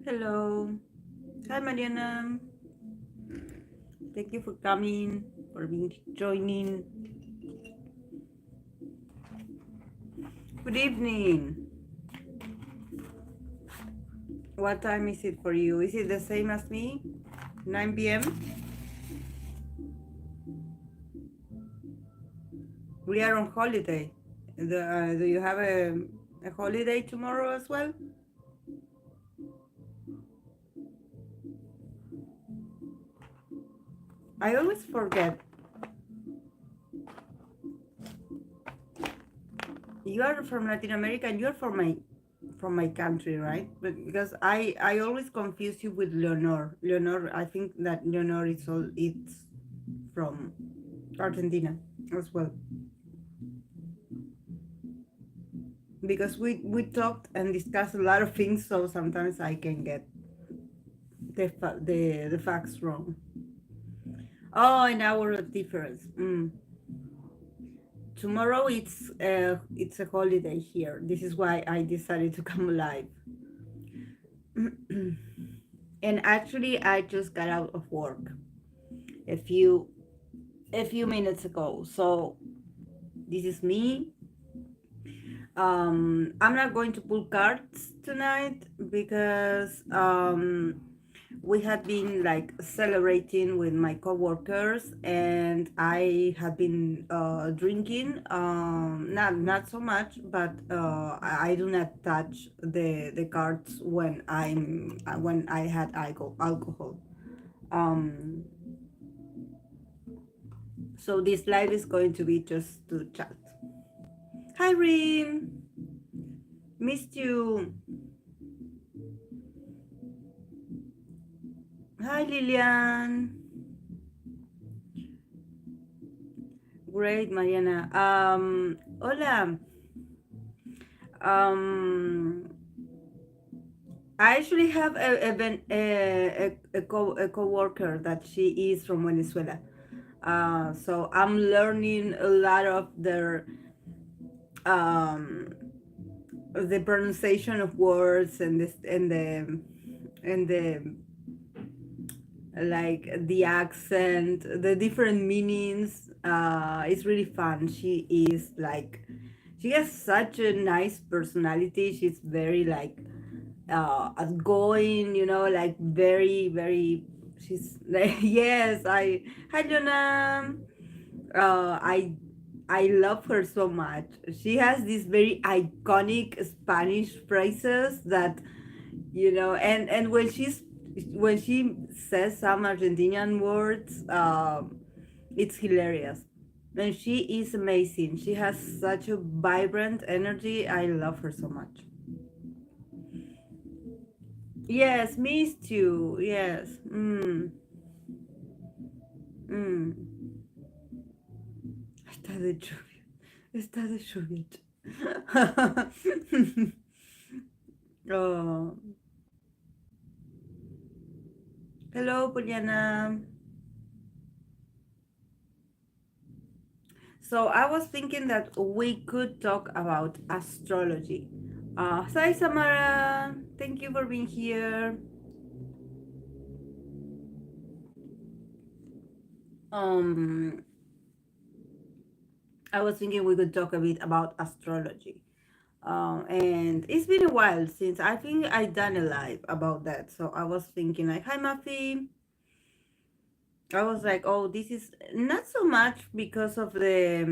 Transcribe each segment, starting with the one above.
Hello. Hi, Mariana. Thank you for coming, for being joining. Good evening. What time is it for you? Is it the same as me? 9 p.m.? We are on holiday. Do you have a holiday tomorrow as well? I always forget. You are from Latin America and you're from my country, right? But because I always confuse you with Leonor. Leonor, I think that Leonor it's from Argentina as well. Because we talked and discussed a lot of things, so sometimes I can get the facts wrong. Oh, an hour difference. Tomorrow it's a holiday here. This is why I decided to come live. And actually, I just got out of work a few a few minutes ago. So this is me. I'm not going to pull cards tonight because we had been like celebrating with my coworkers, and I had been drinking. Not so much, but I do not touch the cards when I had alcohol. Um, so this live is going to be just to chat. Hi, Rim. Missed you. Hi, Lilian. Great, Mariana. Hola. Um, I actually have a coworker that she is from Venezuela. So I'm learning a lot of um, the pronunciation of words and the like the accent, the different meanings. It's really fun. She has such a nice personality. She's very like outgoing, like very, very. She's like, yes, hi, Jonah. I love her so much. She has these very iconic Spanish phrases that and when she says some Argentinian words, it's hilarious. And she is amazing. She has such a vibrant energy. I love her so much. Yes, missed you. Yes. Mm. Está de lluvia. Está de lluvia. Oh. Hello, Poliana. So I was thinking that we could talk about astrology. Hi, Samara. Thank you for being here. Um, I was thinking we could talk a bit about astrology. And it's been a while since I think I done a live about that. So I was thinking like, hi, Mafi. I was like, oh, this is not so much because of the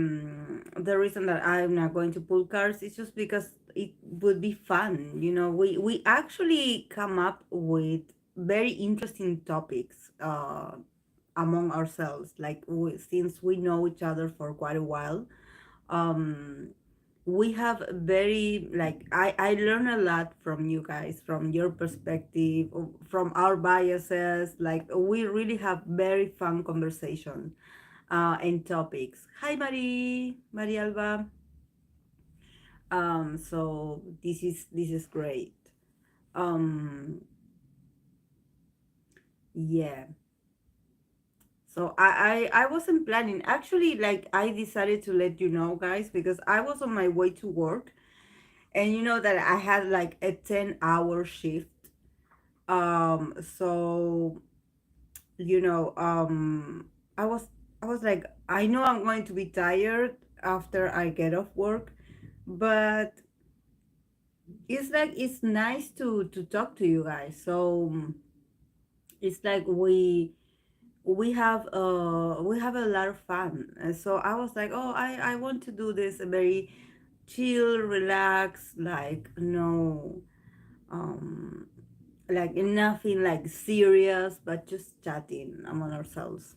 reason that I'm not going to pull cards. It's just because it would be fun. We actually come up with very interesting topics among ourselves. Like since we know each other for quite a while, um, we have very like I learn a lot from you guys, from your perspective, from our biases. Like we really have very fun conversation and topics. Hi, Marie Alba. So this is great. um yeah. So I wasn't planning actually. Like I decided to let you know, guys, because I was on my way to work, and you know that I had like a 10-hour shift. So you know, I was I was like, I know I'm going to be tired after I get off work, but it's like it's nice to talk to you guys. So it's like we have a lot of fun. And so I was like, oh, I want to do this very chill, relax, like no um like nothing like serious, but just chatting among ourselves.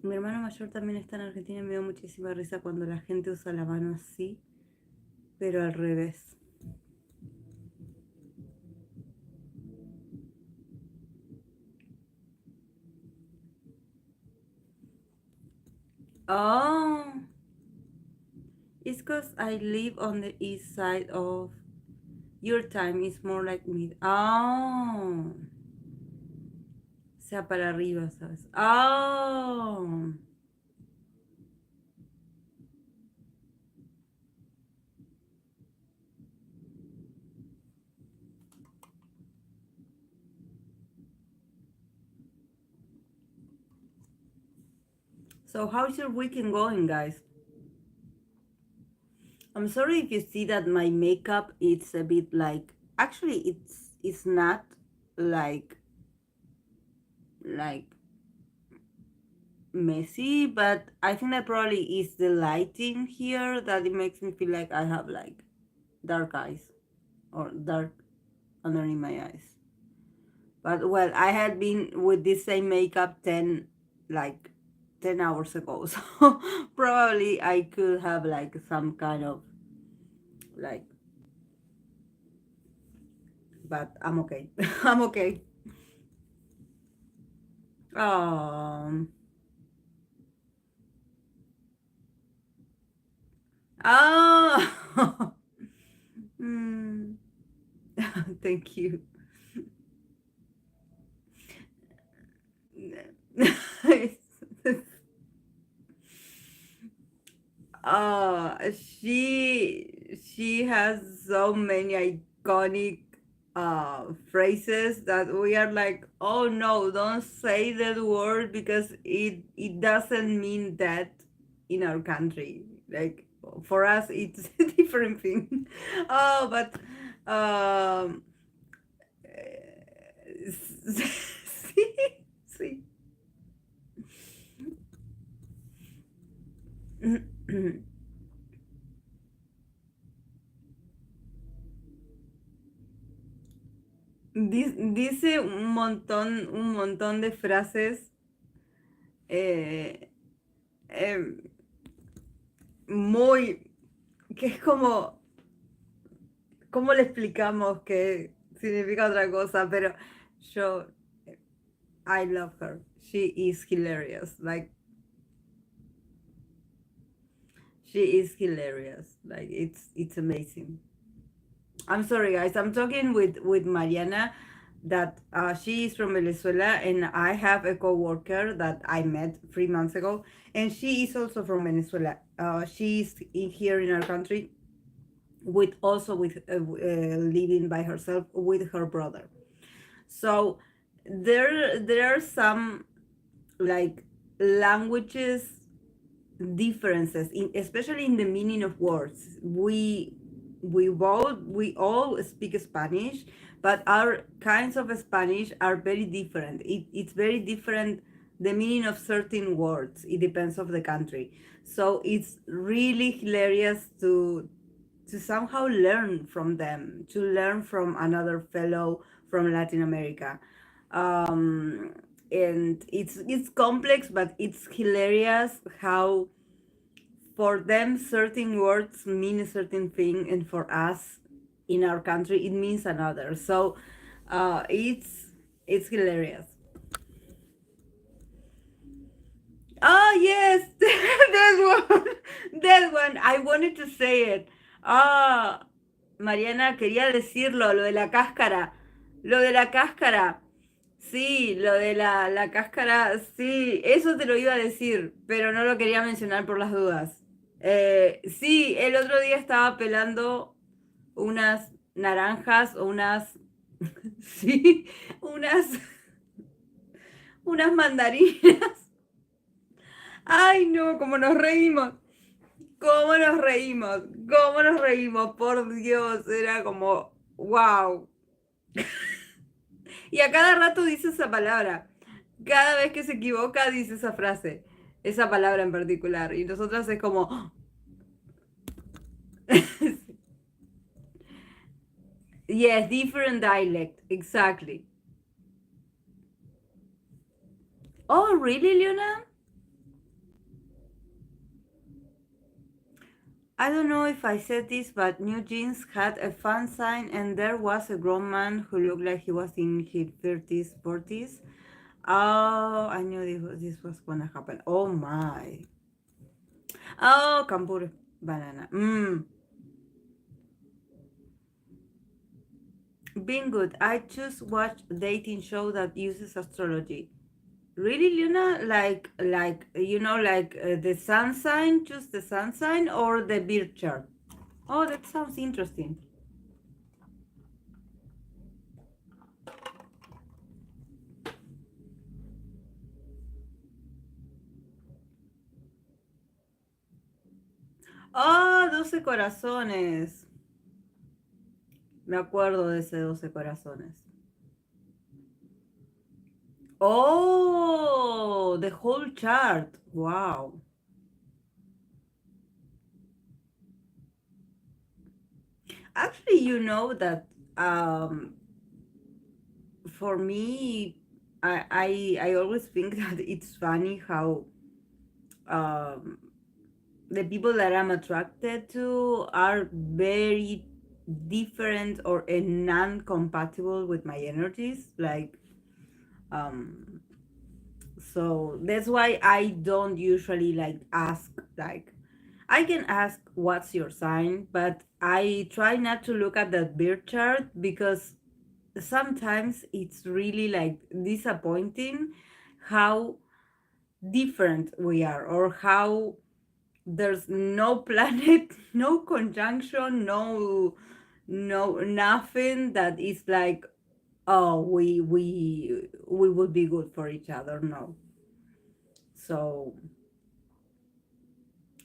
Mi hermano mayor también está en Argentina y me dio muchísima risa cuando la gente usa la mano así, pero al revés. Oh, it's because I live on the east side of your time. Is more like mid. Oh, sea para arriba, ¿sabes? Oh, so how's your weekend going, guys? I'm sorry if you see that my makeup it's a bit like actually it's not like like messy, but I think that probably is the lighting here that it makes me feel like I have like dark eyes or dark underneath my eyes. But well, I had been with this same makeup 10 hours ago, so probably I could have like some kind of like, but I'm okay. I'm okay. Um. Oh. Hmm. Thank you. She has so many iconic phrases that we are like, oh no, don't say that word because it doesn't mean that in our country. Like for us, it's a different thing. Oh, but um, sí, sí. Dice un montón de frases eh, eh, muy, que es como, ¿cómo le explicamos que significa otra cosa? Pero yo, I love her. She is hilarious. Like, she is hilarious. Like, it's amazing. I'm sorry, guys. I'm talking with Mariana that she is from Venezuela, and I have a coworker that I met 3 months ago, and she is also from Venezuela. She is here in our country with also with living by herself with her brother. So there are some like languages differences in especially in the meaning of words. We all speak Spanish, but our kinds of Spanish are very different. It's very different the meaning of certain words. It depends of the country. So it's really hilarious to somehow learn from them, to learn from another fellow from Latin America. Um, and it's complex, but it's hilarious how for them certain words mean a certain thing, and for us in our country it means another. So it's hilarious. Oh yes, that one, that one. I wanted to say it. Ah, Mariana, quería decirlo, lo de la cáscara. Lo de la cáscara. Sí, lo de la cáscara, sí, eso te lo iba a decir, pero no lo quería mencionar por las dudas. Sí, el otro día estaba pelando unas naranjas o unas Sí, unas, unas mandarinas. Ay, no, cómo nos reímos. ¿Cómo nos reímos? ¿Cómo nos reímos? Por Dios, era como, wow. Y a cada rato dice esa palabra. Cada vez que se equivoca dice esa frase, esa palabra en particular. Y nosotras es como, yes, different dialect, exactly. Oh, really, Leona? I don't know if I said this, but New Jeans had a fan sign, and there was a grown man who looked like he was in his 30s, 40s. Oh, I knew this was gonna happen. Oh my. Oh, Campur banana. Being good. I just watched a dating show that uses astrology. Really, Luna? Like the sun sign, just the sun sign, or the birth chart? Oh, that sounds interesting. Oh, 12 corazones. Me acuerdo de ese 12 corazones. Oh, the whole chart. Wow. Actually, you know that um, for me, I always think that it's funny how um, the people that I'm attracted to are very different or non-compatible with my energies. Like, um, so that's why I don't usually like ask like I can ask what's your sign, but I try not to look at the birth chart because sometimes it's really like disappointing how different we are or how there's no planet, no conjunction, no nothing that is like oh we would be good for each other. No. So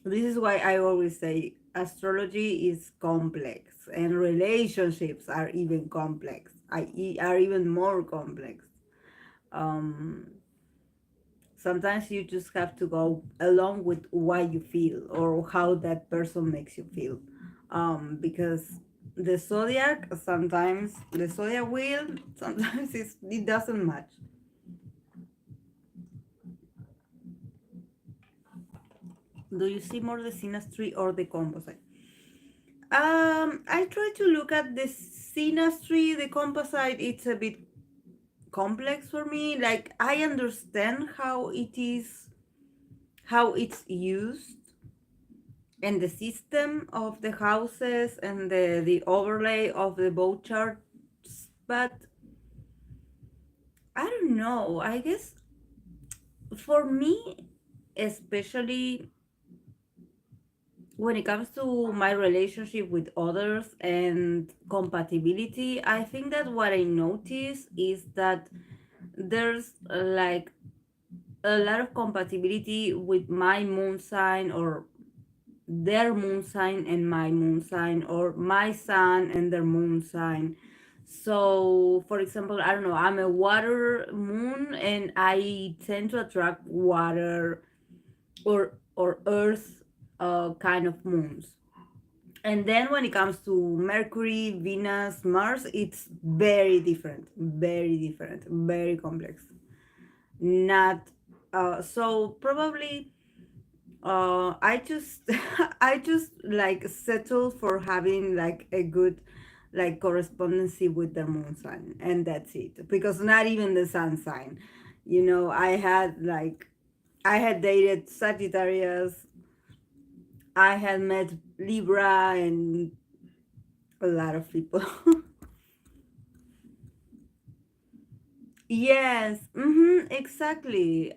this is why I always say astrology is complex and relationships are even complex. Are even more complex. Um, Sometimes you just have to go along with why you feel or how that person makes you feel. Because the zodiac sometimes the zodiac wheel sometimes it doesn't match. Do you see more the synastry or the composite? I try to look at the synastry, the composite. It's a bit complex for me. Like I understand how it's used, and the system of the houses and the overlay of the both charts, but I don't know. I guess for me, especially when it comes to my relationship with others and compatibility, I think that what I notice is that there's like a lot of compatibility with my moon sign or their moon sign and my moon sign or my sun and their moon sign. So for example, I don't know, I'm a water moon and I tend to attract water or earth kind of moons. And then when it comes to Mercury, Venus, Mars, it's very different, very complex. Not so probably I just I just like settle for having like a good like correspondency with the moon sign and that's it because not even the sun sign, I had dated Sagittarius, I had met Libra and a lot of people. Yes, exactly.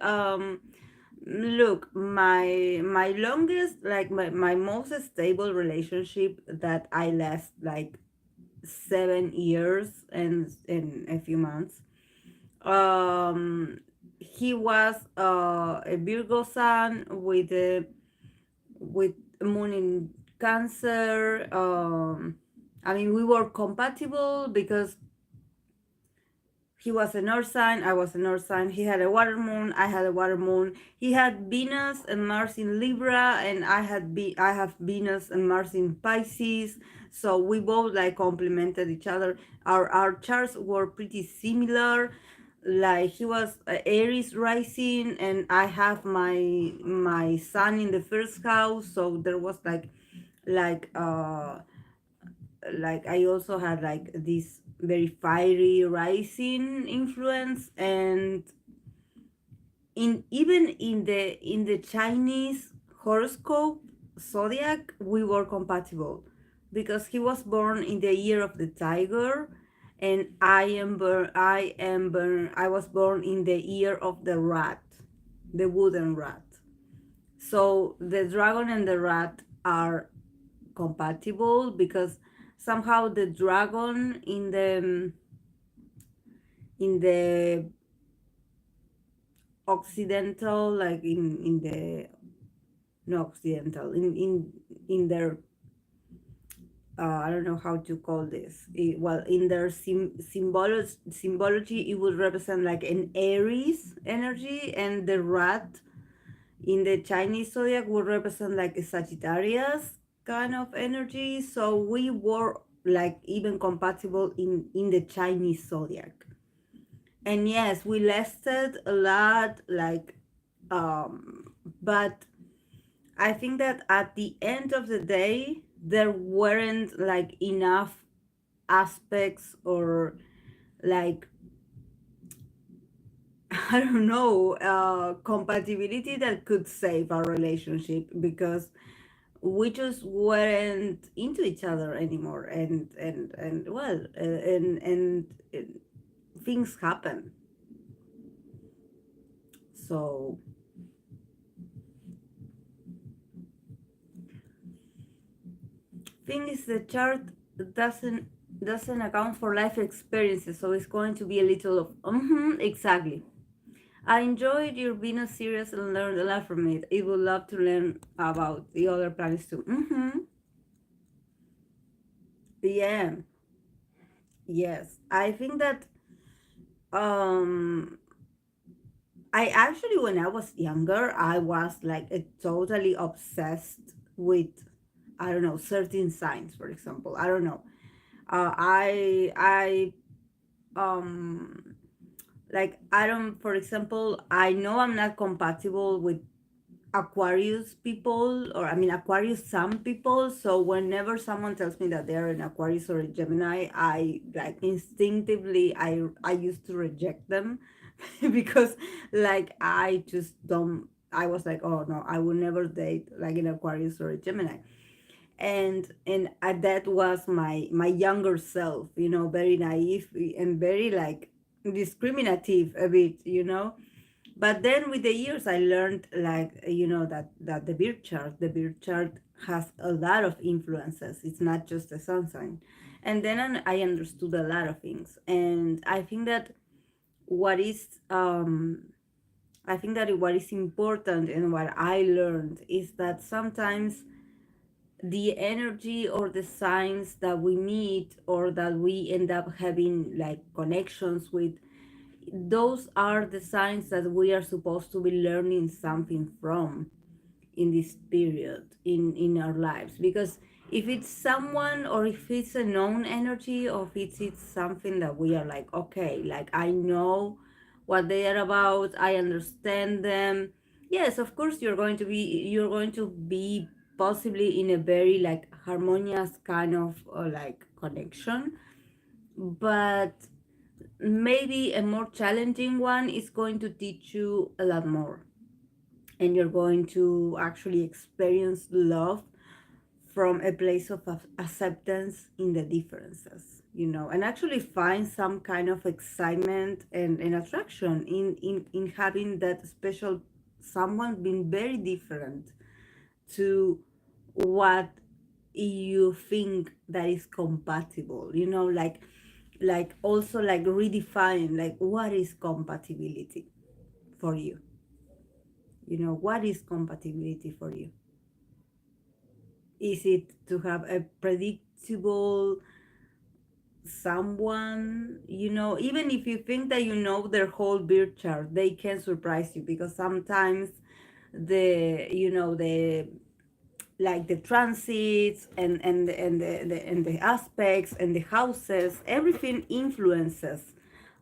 Look, my longest, like my most stable relationship that I last like 7 years and a few months. He was a Virgo sun with moon in Cancer. I mean, we were compatible because he was a North sign, I was a North sign. He had a water moon, I had a water moon. He had Venus and Mars in Libra, and I have Venus and Mars in Pisces. So we both like complemented each other. Our charts were pretty similar. Like he was Aries rising, and I have my sun in the first house. So there was like uh like I also had like this very fiery rising influence, and in even in the Chinese horoscope zodiac we were compatible because he was born in the year of the tiger, and I was born in the year of the rat, the wooden rat. So the dragon and the rat are compatible because somehow the dragon in the occidental, like in the no occidental in their I don't know how to call this. Well, in their symbology, it would represent like an Aries energy, and the rat in the Chinese zodiac would represent like a Sagittarius kind of energy. So we were like even compatible in the Chinese zodiac. And yes, we lasted a lot, like, but I think that at the end of the day, there weren't like enough aspects or like I don't know, compatibility that could save our relationship because we just weren't into each other anymore, and well, and things happen. So thing is the chart doesn't doesn't account for life experiences, so it's going to be a little of exactly. I enjoyed your Venus series and learned a lot from it. I would love to learn about the other planets too. Yeah, yes. I think that um I actually, when I was younger, I was like totally obsessed with, I don't know, certain signs, for example. I don't know. I um like I don't, for example, I know I'm not compatible with Aquarius people, or I mean Aquarius some people. So whenever someone tells me that they're an Aquarius or a Gemini, I like instinctively I used to reject them because like I just don't. I was like, oh no, I will never date like an Aquarius or a Gemini. And that was my younger self, very naive and very like discriminative a bit, but then with the years I learned, like, that the birth chart has a lot of influences. It's not just a sun sign. And then I understood a lot of things, and what is um I think that what is important and what I learned is that sometimes the energy or the signs that we meet or that we end up having like connections with, those are the signs that we are supposed to be learning something from in this period in our lives. Because if it's someone, or if it's a known energy, or if it's something that we are like, okay, like I know what they are about, I understand them, yes, of course you're going to be possibly in a very like harmonious kind of like connection. But maybe a more challenging one is going to teach you a lot more, and you're going to actually experience love from a place of acceptance in the differences, and actually find some kind of excitement and attraction in having that special someone being very different to what you think that is compatible, like also like redefine like what is compatibility for you. What is compatibility for you? Is it to have a predictable someone? Even if you think that you know their whole birth chart, they can surprise you, because sometimes the like the transits and the aspects and the houses, everything influences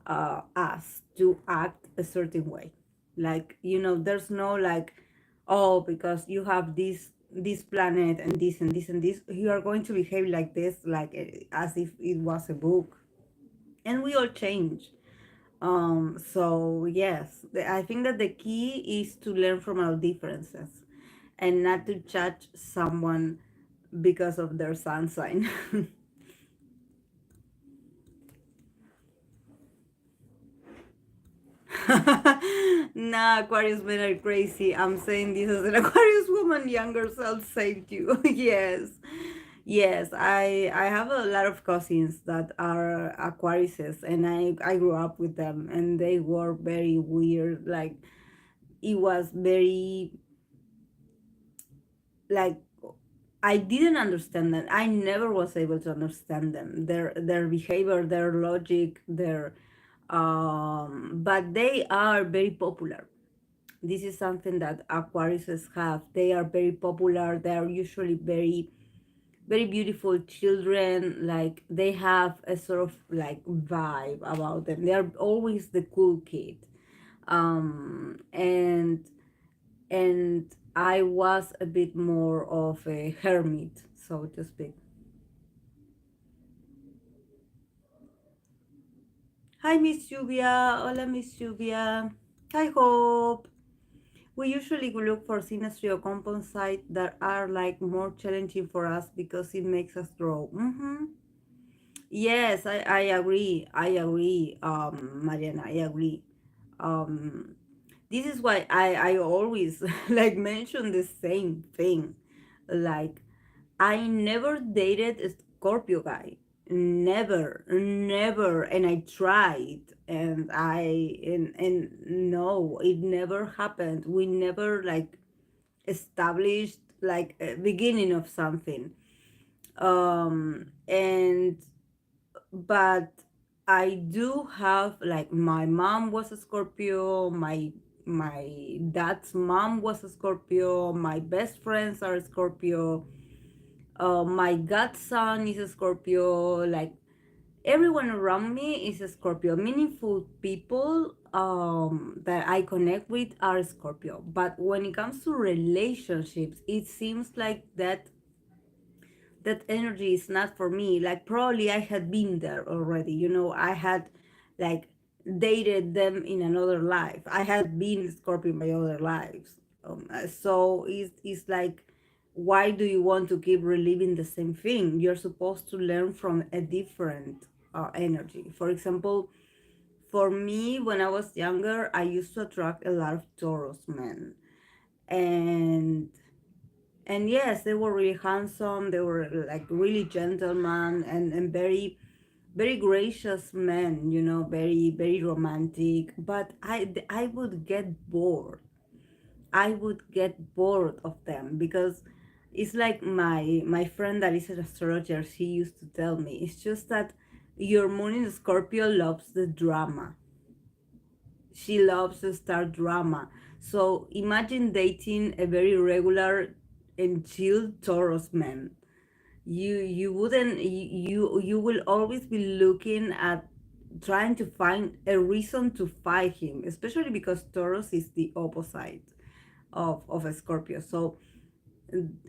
us to act a certain way. Like, there's no like, oh, because you have this planet and this and this and this, you are going to behave like this, like as if it was a book. And we all change. So yes, I think that the key is to learn from our differences and not to judge someone because of their sun sign. Nah, Aquarius men are crazy. I'm saying this as an Aquarius woman, younger self saved you. Yes. Yes, I have a lot of cousins that are Aquariuses, and I grew up with them, and they were very weird. Like, it was very, like, I didn't understand them. I never was able to understand them. Their behavior, their logic, their but they are very popular. This is something that Aquariuses have. They are very popular. They are usually very, very beautiful children. Like, they have a sort of like vibe about them. They are always the cool kid. And I was a bit more of a hermit, so to speak. Hi, Miss Lluvia. Hola, Miss Lluvia. Hi, Hope. We usually look for synastry or composite that are like more challenging for us because it makes us grow. Yes, I agree. I agree, Mariana. I agree. Um, this is why I always like mention the same thing. Like, I never dated a Scorpio guy. Never, never. And I tried, and no, it never happened. We never like established like a beginning of something. And but I do have, like, my mom was a Scorpio, my dad's mom was a Scorpio, my best friends are a Scorpio, my godson is a Scorpio, like everyone around me is a Scorpio. Meaningful people that I connect with are Scorpio. But when it comes to relationships, it seems like that energy is not for me. Like, probably I had been there already. I had like dated them in another life. I had been Scorpio in my other lives. So it's like, why do you want to keep reliving the same thing? You're supposed to learn from a different energy. For example, for me, when I was younger, I used to attract a lot of Taurus men. And and yes, they were really handsome. They were like really gentlemen, and very, very gracious men, very, very romantic. But I would get bored. I would get bored of them, because it's like my friend that is an astrologer, she used to tell me, it's just that your moon in Scorpio loves the drama. She loves to start drama. So imagine dating a very regular and chill Taurus man. You wouldn't you will always be looking at trying to find a reason to fight him, especially because Taurus is the opposite of a Scorpio. So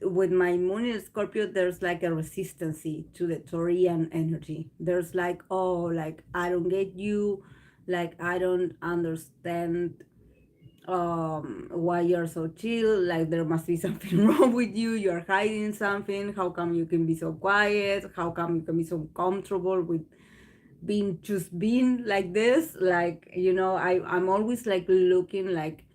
with my moon in Scorpio, there's like a resistance to the Taurian energy. There's like, oh, like, I don't get you, like, I don't understand why you're so chill, like there must be something wrong with you, you're hiding something, how come you can be so quiet, how come you can be so comfortable with being like this, like, I'm always like looking, like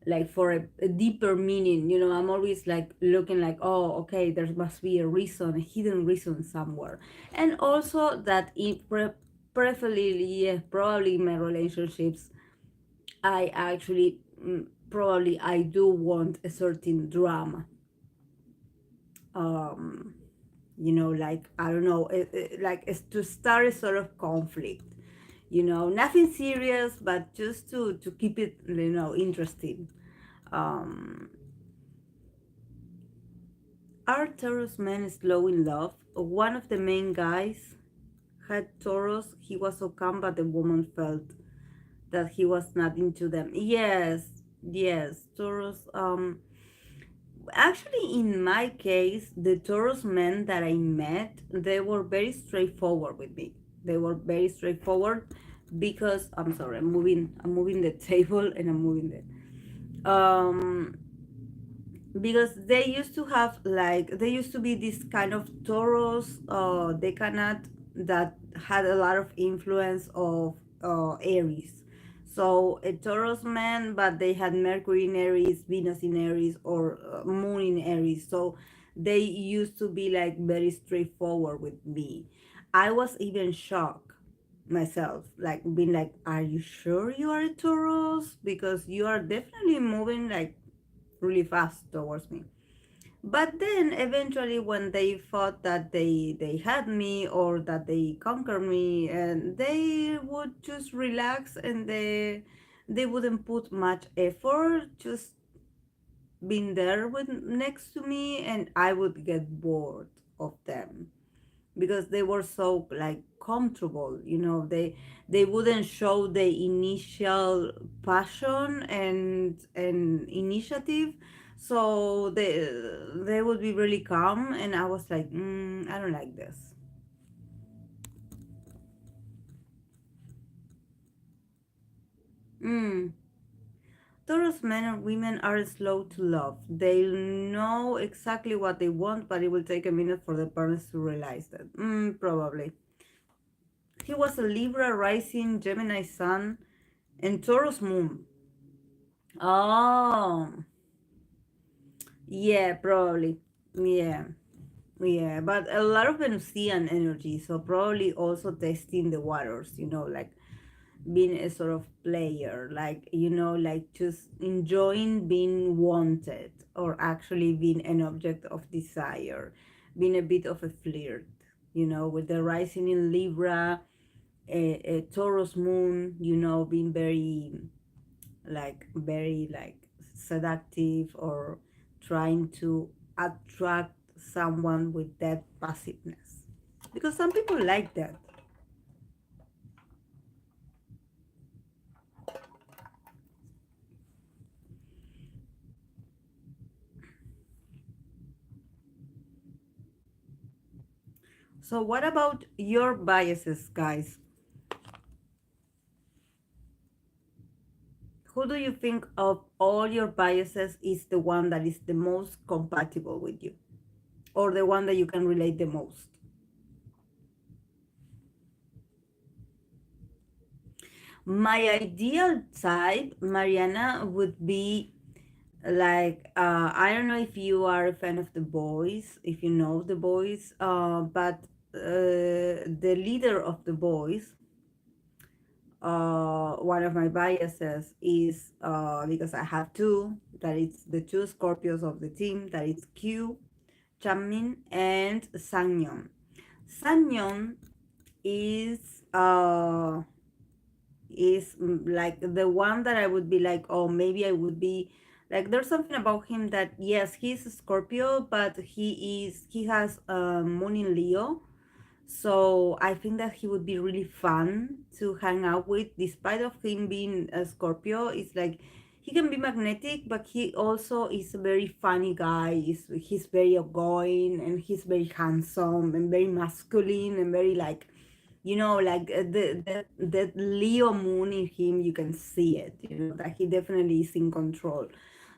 like for a deeper meaning. I'm always like looking like, oh, okay, there must be a reason, a hidden reason somewhere. And also that preferably, yeah, probably in my relationships, I actually, probably I do want a certain drama. um like, I don't know, like it's to start a sort of conflict. Nothing serious, but just to keep it, interesting. um Are Taurus men slow in love? One of the main guys had Taurus. He was so calm, but the woman felt that he was not into them. Yes, yes, Taurus. Actually, in my case, the Taurus men that I met, they were very straightforward with me. They were very straightforward because I'm sorry, I'm moving the table and I'm moving the because they used to have, like, they used to be this kind of Taurus, they cannot, that had a lot of influence of Aries. So a Taurus man, but they had Mercury in Aries, Venus in Aries, or Moon in Aries. So they used to be like very straightforward with me. I was even shocked myself, like being like, are you sure you are a Taurus? Because you are definitely moving like really fast towards me. But then eventually, when they thought that they had me, or that they conquered me, and they would just relax, and they wouldn't put much effort, just being there with next to me, and I would get bored of them because they were so like comfortable. They wouldn't show the initial passion and initiative. So they would be really calm, and I was like, I don't like this. mm. Taurus men and women are slow to love. They know exactly what they want, but it will take a minute for the parents to realize that. Probably. He was a Libra rising, Gemini sun, and Taurus moon. Oh, yeah, probably. Yeah, yeah. But a lot of Venusian energy, so probably also testing the waters, like being a sort of player, like, like just enjoying being wanted, or actually being an object of desire, being a bit of a flirt, with the rising in Libra, a Taurus moon, being very like seductive, or trying to attract someone with that passiveness, because some people like that. So what about your biases, guys? Who do you think of all your biases is the one that is the most compatible with you, or the one that you can relate the most? My ideal type, Mariana, would be like, I don't know if you are a fan of the boys, if you know the boys, but the leader of the boys, one of my biases is, because I have two, that it's the two Scorpios of the team, that it's Q, Chamin, and Sangyeon. Sangyeon is like the one that I would be like, oh, maybe I would be like, there's something about him that, yes, he's a Scorpio, but he has Moon in Leo. So I think that he would be really fun to hang out with, despite of him being a Scorpio. It's like he can be magnetic, but he also is a very funny guy. He's very outgoing, and he's very handsome and very masculine, and very like, like, the Leo moon in him, you can see it, that he definitely is in control.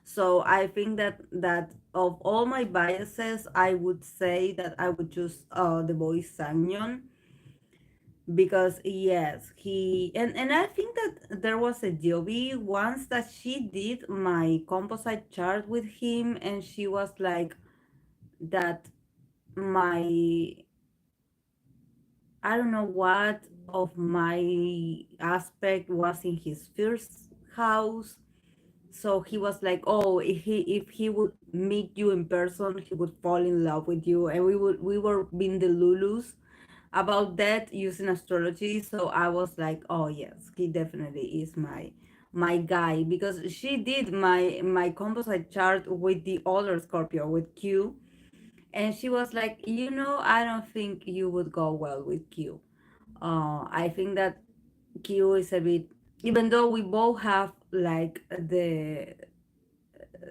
So I think that of all my biases, I would say that I would choose the boy Sanyon. because yes, he and I think that there was a Jovi once that she did my composite chart with him, and she was like that my, I don't know what of my aspect was in his first house. So he was like, oh, if he would meet you in person, he would fall in love with you, and we were being the Lulus about that using astrology. So I was like, oh yes, he definitely is my guy, because she did my composite chart with the other Scorpio, with Q, and she was like, I don't think you would go well with Q. I think that Q is a bit, even though we both have like the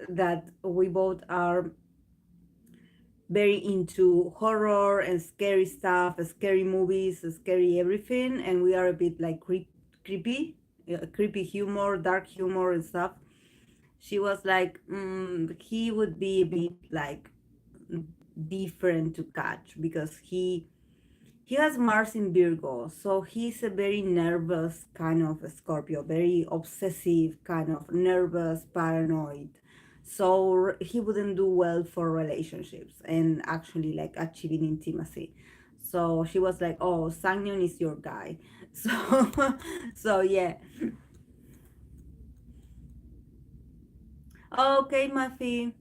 that we both are very into horror and scary stuff, scary movies, scary everything, and we are a bit like creepy, creepy humor, dark humor and stuff. She was like, he would be a bit like different to catch, because he has Mars in Virgo, so he's a very nervous kind of a Scorpio, very obsessive, kind of nervous, paranoid. So he wouldn't do well for relationships and actually like achieving intimacy. So she was like, "Oh, Sangyeon is your guy." So, so yeah. Okay, Mafi.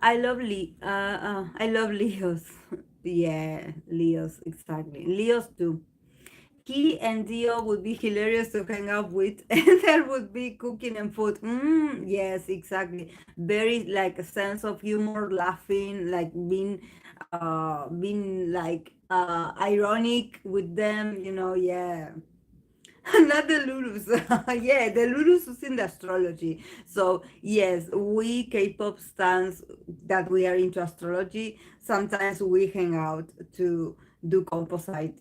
I love Leos. Yeah, Leos, exactly. Leos too. He and Dio would be hilarious to hang out with, and there would be cooking and food. Yes, exactly. Very like a sense of humor, laughing, like being like ironic with them. Yeah. Not the Lulus. Yeah, the Lulus is in the astrology. So yes, we K-pop stans that we are into astrology. Sometimes we hang out to do composite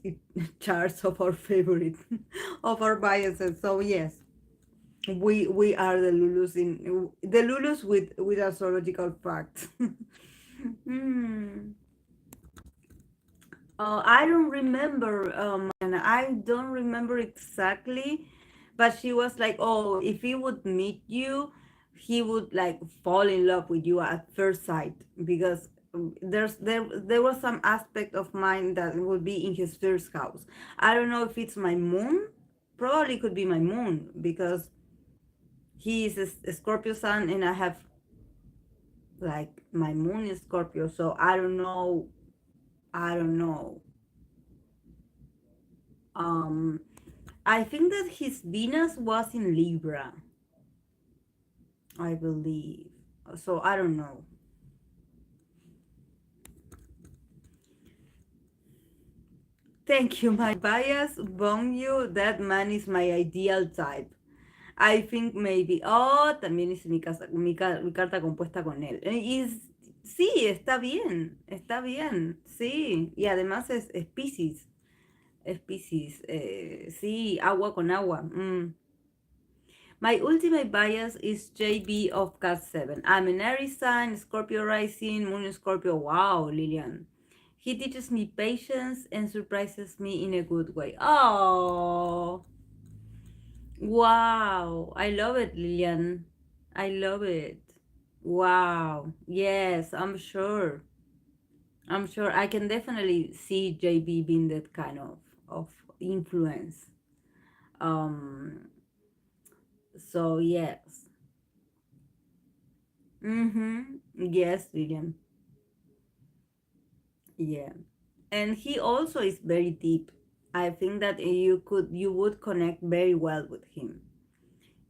charts of our favorite, of our biases. So yes, we are the Lulus with astrological facts. Hmm. I don't remember, and I don't remember exactly, but she was like, "Oh, if he would meet you, he would like fall in love with you at first sight, because there was some aspect of mine that would be in his first house. I don't know if it's my moon, probably could be my moon, because he is a Scorpio sun, and I have like my moon is Scorpio, so I don't know, I don't know. Um, I think that his Venus was in Libra, I believe. So I don't know. Thank you. My bias, bong you. That man is my ideal type. I think maybe. Oh, también hice mi carta compuesta con él. Sí, está bien. Está bien. Sí. Y además es Piscis. Es Piscis. Sí, agua con agua. My ultimate bias is JB of Cat 7. I'm an Aries sign, Scorpio rising, Moon in Scorpio. Wow, Lilian. He teaches me patience and surprises me in a good way. Oh, wow. I love it, Lilian. I love it. Wow. Yes, I'm sure. I'm sure I can definitely see JB being that kind of influence. Um, so yes. Mm-hmm. Yes, William. Yeah. And he also is very deep. I think that you would connect very well with him.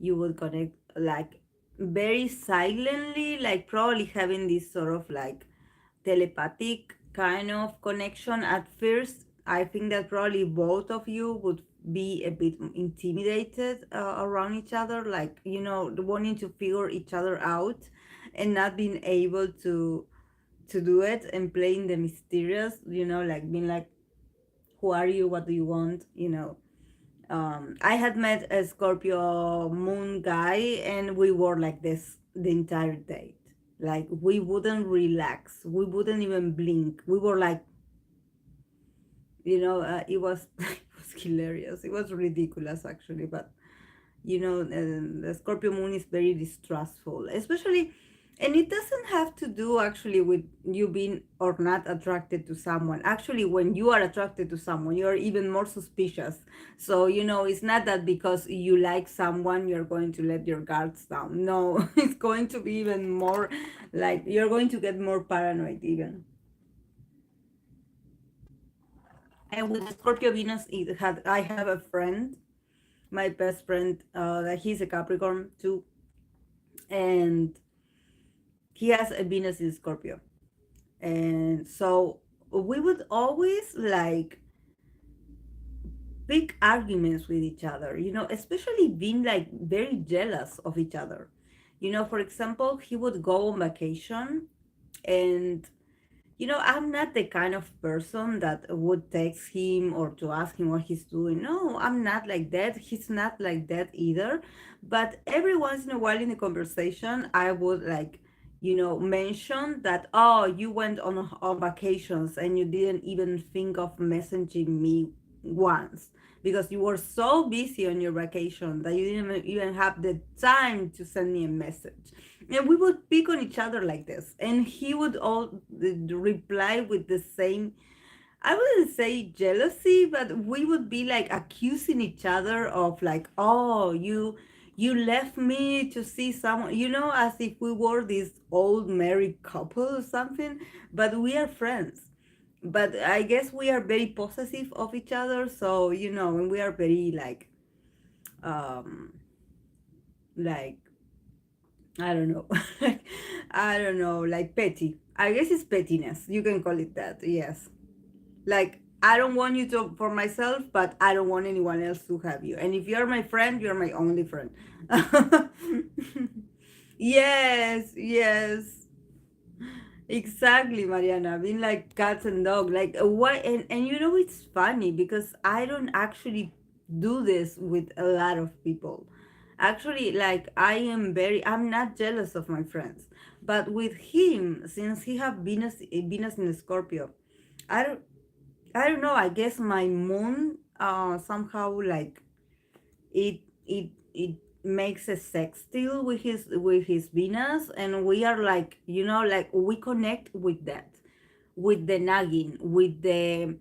You would connect like very silently, like probably having this sort of like telepathic kind of connection at first. I think that probably both of you would be a bit intimidated around each other, like, wanting to figure each other out and not being able to do it, and playing the mysterious, like being like, who are you, what do you want, I had met a Scorpio moon guy, and we were like this the entire date. Like, we wouldn't relax, we wouldn't even blink, we were like it was it was hilarious. It was ridiculous actually, but the Scorpio moon is very distrustful, especially, and it doesn't have to do actually with you being or not attracted to someone. Actually, when you are attracted to someone, you're even more suspicious. So, it's not that because you like someone, you're going to let your guards down. No, it's going to be even more like you're going to get more paranoid, even. And with the Scorpio Venus, I have a friend, my best friend, that he's a Capricorn too, and he has a Venus in Scorpio. And so we would always like big arguments with each other, especially being like very jealous of each other. For example, he would go on vacation, and I'm not the kind of person that would text him or to ask him what he's doing. No, I'm not like that. He's not like that either. But every once in a while in the conversation, I would like, mention that, oh, you went on vacations and you didn't even think of messaging me once because you were so busy on your vacation that you didn't even have the time to send me a message. And we would pick on each other like this, and he would all reply with the same, I wouldn't say jealousy, but we would be like accusing each other of like, oh, you left me to see someone, as if we were this old married couple or something. But we are friends. But I guess we are very possessive of each other, so and we are very um like I don't know. I don't know, like petty. I guess it's pettiness. You can call it that. Yes. Like I don't want you to for myself, but I don't want anyone else to have you. And if you're my friend, you're my only friend. Yes, yes. Exactly, Mariana. Being like cats and dog. Like why and it's funny because I don't actually do this with a lot of people. Actually, like I'm not jealous of my friends. But with him, since he have Venus in Scorpio, I don't I don't know, I guess my moon somehow like it makes a sextile with his Venus, and we are like like we connect with that, with the nagging, with the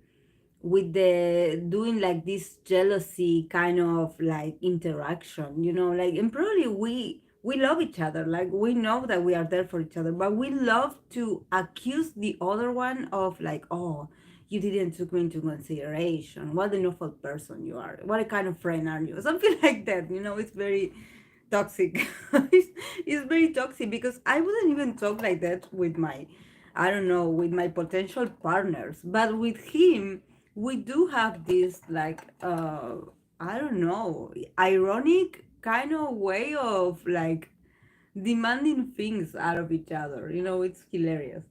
doing like this jealousy kind of like interaction, like, and probably we love each other, like we know that we are there for each other, but we love to accuse the other one of like, oh, you didn't took me into consideration, what an awful person you are, what a kind of friend are you, something like that. It's very toxic. It's very toxic because I wouldn't even talk like that with my, I don't know, with my potential partners. But with him, we do have this like I don't know, ironic kind of way of like demanding things out of each other. It's hilarious.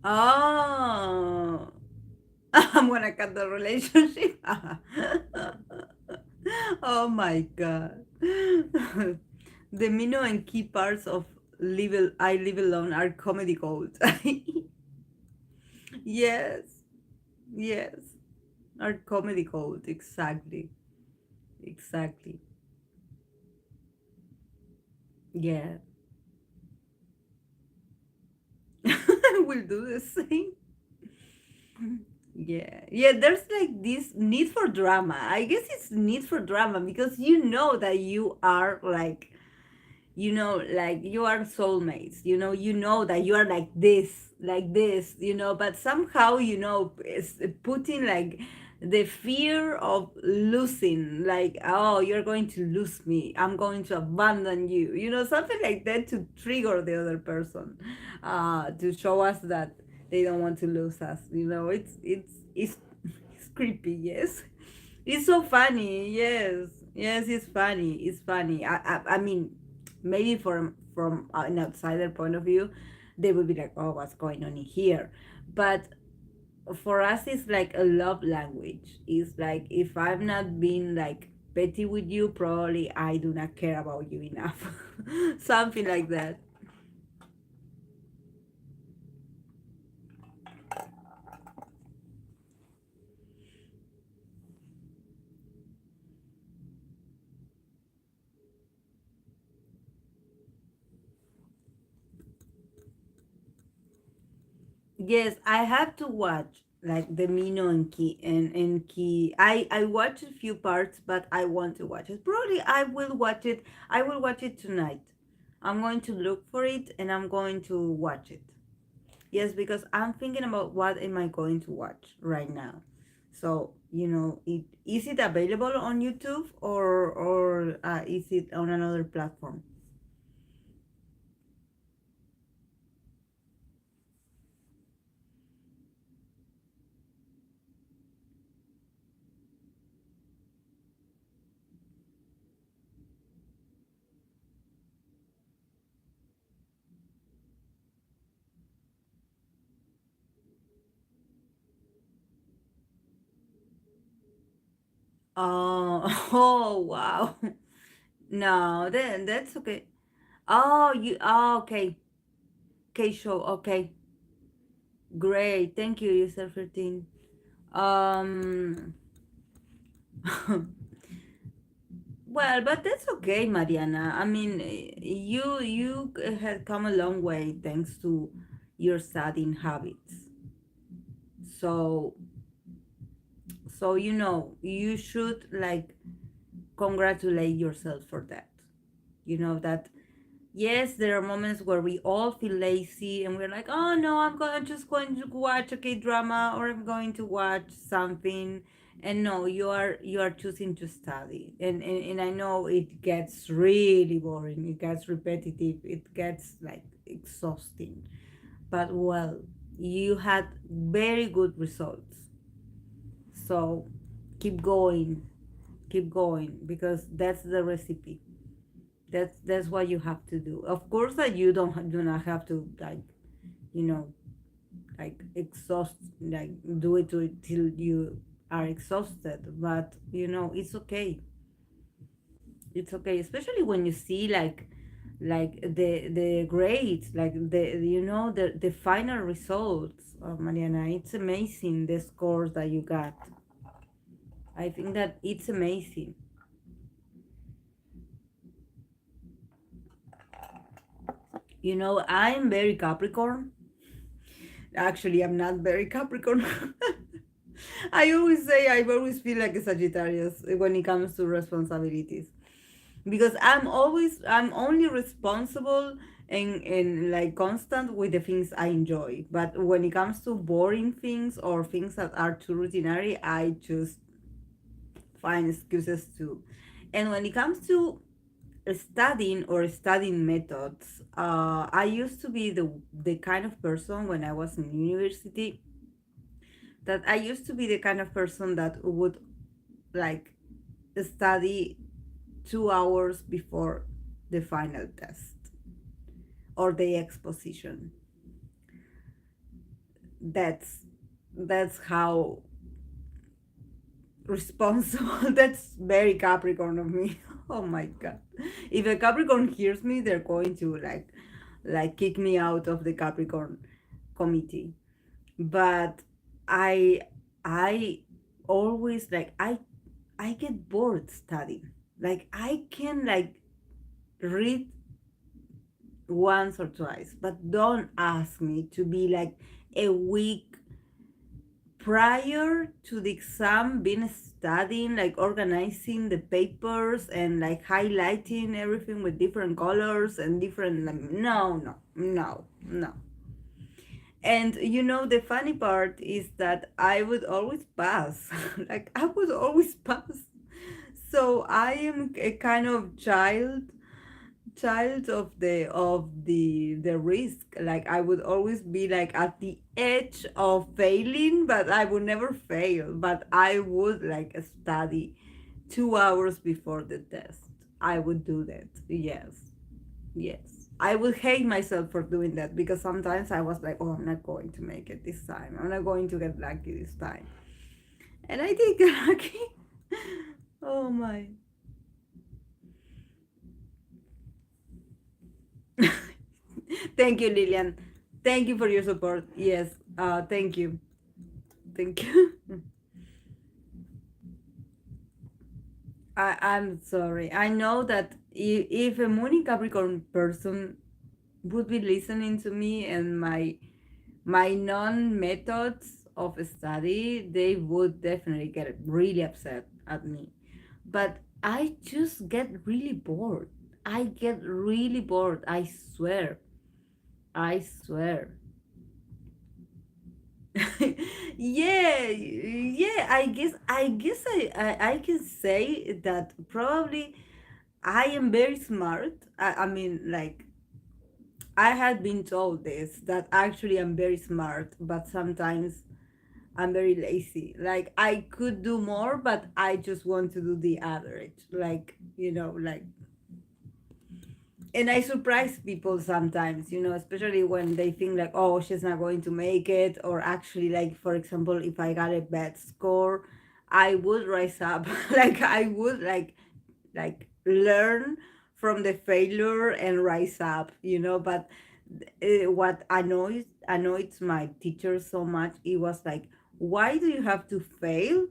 Oh, I'm gonna cut the relationship. Oh my god. The minnow and key parts of I Live Alone are comedy gold. Yes, yes, are comedy gold. Exactly, exactly. Yeah. We'll do the same. Yeah, yeah, there's like this need for drama. I guess it's need for drama because you know that you are like you are soulmates, you know that you are like this, but somehow, it's putting like the fear of losing, like, oh, you're going to lose me, I'm going to abandon you, something like that, to trigger the other person, to show us that they don't want to lose us. It's creepy, yes. It's so funny. Yes, yes, it's funny. It's funny. I mean, maybe from an outsider point of view, they would be like, oh, what's going on in here? But for us, it's like a love language. It's like, if I'm not being like petty with you, probably I do not care about you enough. Something like that. Yes, I have to watch like the Mino and Key. I watched a few parts, but I want to watch it. Probably I will watch it. I will watch it tonight. I'm going to look for it and I'm going to watch it. Yes, because I'm thinking about what am I going to watch right now. So, is it available on YouTube, or is it on another platform? Oh, oh wow. No, then that's okay. Okay. Okay, show. Okay. Great. Thank you, user 13. Um well, but that's okay, Mariana. I mean, you had come a long way thanks to your studying habits. So you should like congratulate yourself for that. That yes, there are moments where we all feel lazy and we're like, oh no, just going to watch a K drama, or I'm going to watch something. And no, you are choosing to study. And I know it gets really boring, it gets repetitive, it gets like exhausting. But well, you had very good results. So keep going, keep going, because that's the recipe. That's what you have to do. Of course, that you do not have to like you know exhaust, like do it to it till you are exhausted. But it's okay. It's okay, especially when you see like the grades, like the final results. Mariana, it's amazing the scores that you got. I think that it's amazing. I'm very Capricorn. Actually, I'm not very Capricorn. I always say I always feel like a Sagittarius when it comes to responsibilities, because I'm only responsible and like constant with the things I enjoy. But when it comes to boring things or things that are too routinary, I just find excuses too. And when it comes to studying or studying methods, I used to be the kind of person when I was in university, that I used to be the kind of person that would like study 2 hours before the final test or the exposition. That's how responsible. That's very Capricorn of me. Oh my god! If a Capricorn hears me, they're going to like kick me out of the Capricorn committee. But I I always like I get bored studying. Like I can like read once or twice, but don't ask me to be like a week prior to the exam been studying, like organizing the papers and like highlighting everything with different colors and different, like, no, no, no, no. And the funny part is that I would always pass. Like I would always pass. So I am a kind of child of the risk. Like I would always be like at the edge of failing, but I would never fail. But I would like study 2 hours before the test. I would do that. Yes. Yes. I would hate myself for doing that because sometimes I was like, oh, I'm not going to make it this time. I'm not going to get lucky this time. And I did get lucky. Oh my. Thank you, Lillian. Thank you for your support. Yes. Thank you. Thank you. I'm sorry. I know that if a Moon in Capricorn person would be listening to me and my non methods of study, they would definitely get really upset at me. But I just get really bored. I get really bored. I swear. I swear. Yeah. I can say that probably I am very smart. I mean, like, I had been told this, that actually I'm very smart, but sometimes I'm very lazy. Like, I could do more, but I just want to do the average. Like, like, and I surprise people sometimes, especially when they think like, oh, she's not going to make it, or actually, like, for example, if I got a bad score, I would rise up. Like, I would like learn from the failure and rise up, but what annoys my teacher so much, it was like, why do you have to fail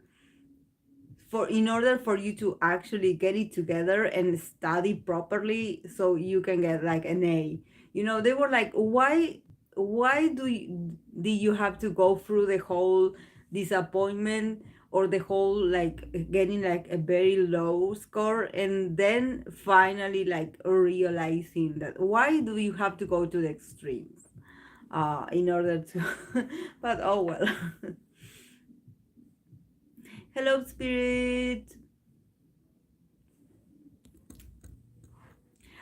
for in order for you to actually get it together and study properly so you can get like an A? They were like, why do you have to go through the whole disappointment or the whole like getting like a very low score and then finally like realizing that, why do you have to go to the extremes in order to but oh well. Hello, spirit.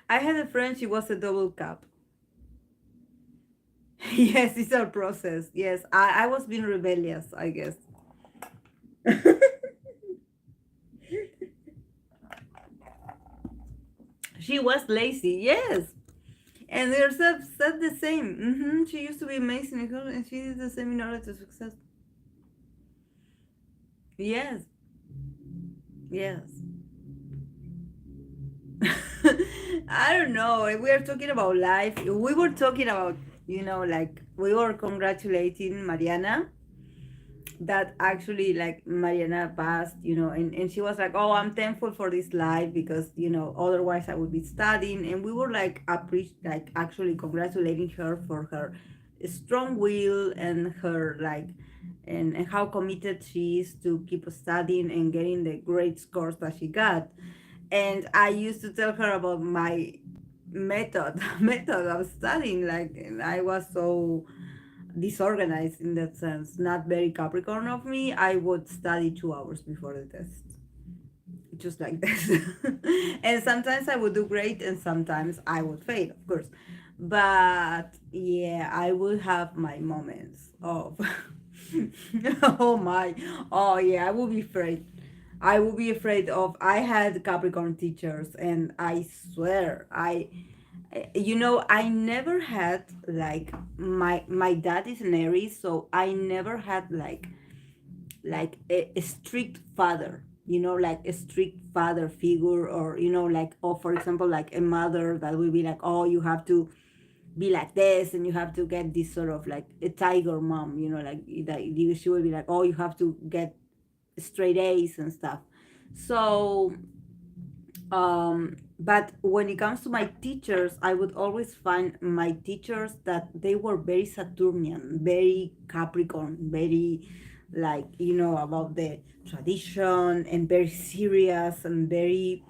I had a friend, she was a double cup. Yes, it's our process. Yes, I was being rebellious, I guess. She was lazy, yes. And herself said the same. She used to be amazing in her, and she did the same in order to success. Yes, yes. I don't know. We are talking about life. We were talking about, like we were congratulating Mariana that actually like Mariana passed, and she was like, oh, I'm thankful for this life because, otherwise I would be studying. And we were like like actually congratulating her for her strong will and her like and how committed she is to keep studying and getting the great scores that she got. And I used to tell her about my method of studying, like, and I was so disorganized in that sense, not very Capricorn of me. I would study 2 hours before the test, just like this. And sometimes I would do great and sometimes I would fail, of course. But yeah, I would have my moments of oh my, oh yeah, I would be afraid. I would be afraid of, I had Capricorn teachers and I swear I never had like my dad is an Aries, so I never had like a strict father, like a strict father figure, or like, or for example, like a mother that will be like, oh, you have to be like this and you have to get this sort of like a tiger mom, like that she will be like, oh, you have to get straight A's and stuff. So but when it comes to my teachers, I would always find my teachers that they were very Saturnian, very Capricorn, very like, about the tradition, and very serious and very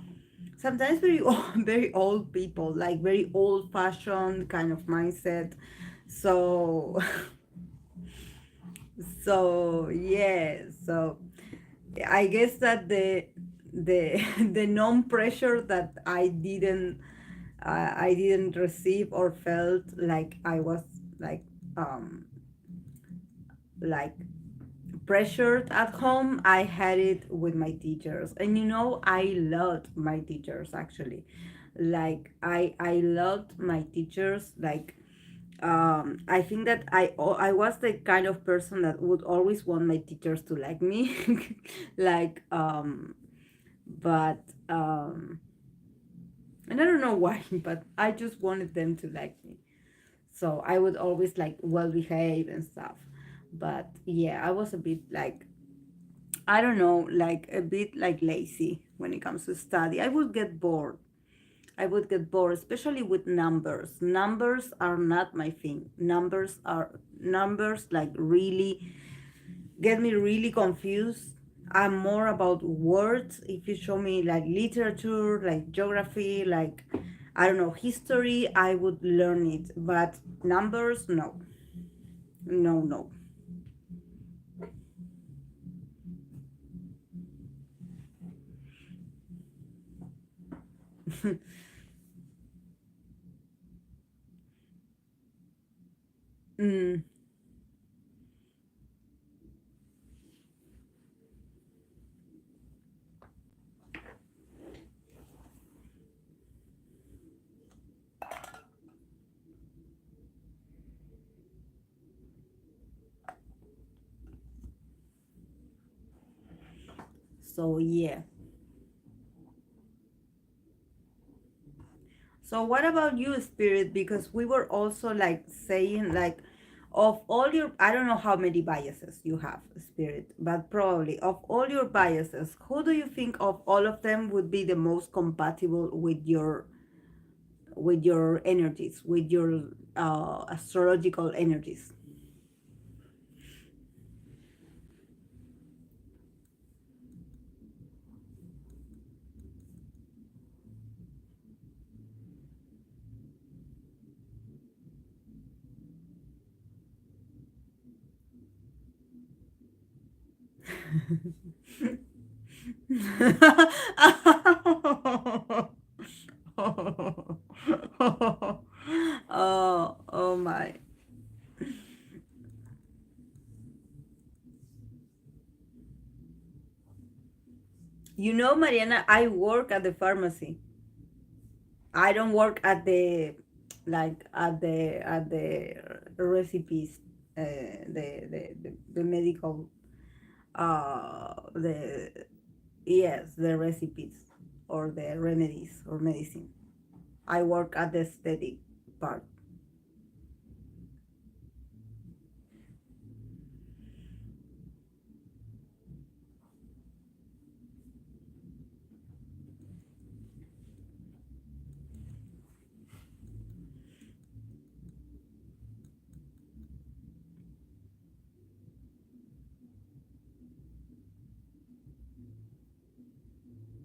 sometimes very very old people, like very old fashioned kind of mindset. So yeah, so I guess that the the non pressure that I didn't receive or felt like I was like um like pressured at home, I had it with my teachers. And I loved my teachers actually. Like I loved my teachers. Like I think that I was the kind of person that would always want my teachers to like me. like but and I don't know why, but I just wanted them to like me. So I would always like well behave and stuff. But yeah, I was a bit like, I don't know, like a bit like lazy when it comes to study. I would get bored. I would get bored, especially with numbers. Numbers are not my thing. Numbers like really get me really confused. I'm more about words. If you show me like literature, like geography, like I don't know, history, I would learn it. But numbers, no, no, no. Mm, so yeah. So what about you, Spirit? Because we were also like saying like of all your, I don't know how many biases you have, Spirit, but probably of all your biases, who do you think of all of them would be the most compatible with your energies, with your astrological energies? Oh, oh my. You know, Mariana, I work at the pharmacy. I don't work at the like at the recipes, the medical the yes, the recipes or the remedies or medicine. I work at the aesthetic part.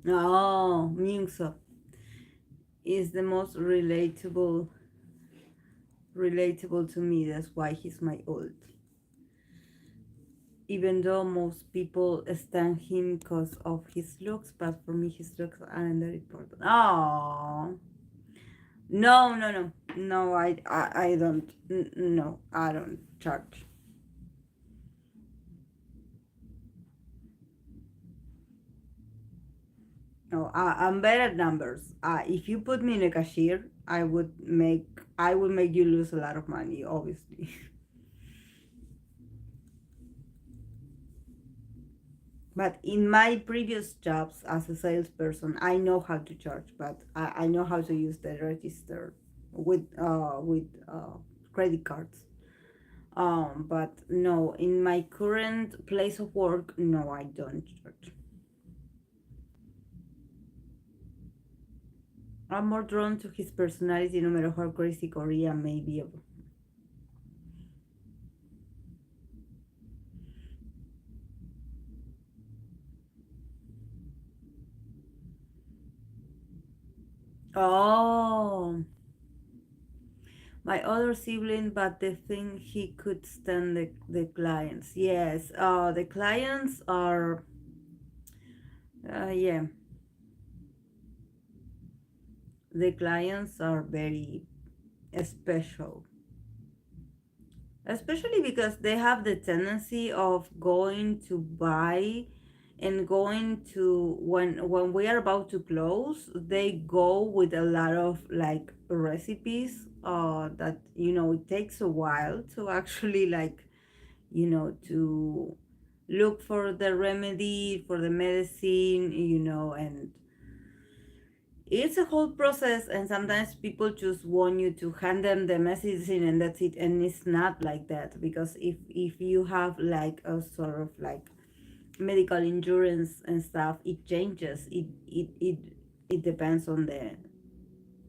Oh, Myungso is the most relatable to me. That's why he's my old. Even though most people stand him because of his looks, but for me his looks aren't that important. Oh, no, no, no, no. I don't. No, I don't charge. No, I'm bad at numbers. If you put me in a cashier, I would make you lose a lot of money, obviously. But in my previous jobs as a salesperson, I know how to charge, but I know how to use the register with credit cards. But no, in my current place of work, no, I don't charge. I'm more drawn to his personality, no matter how crazy Korea may be. Oh, my other sibling, but the thing he could stand the clients. Yes, the clients are, yeah, the clients are very special, especially because they have the tendency of going to buy and going to when we are about to close, they go with a lot of like recipes that it takes a while to actually like to look for the remedy for the medicine, and it's a whole process. And sometimes people just want you to hand them the medicine and that's it, and it's not like that, because if you have like a sort of like medical insurance and stuff, it changes. It depends on the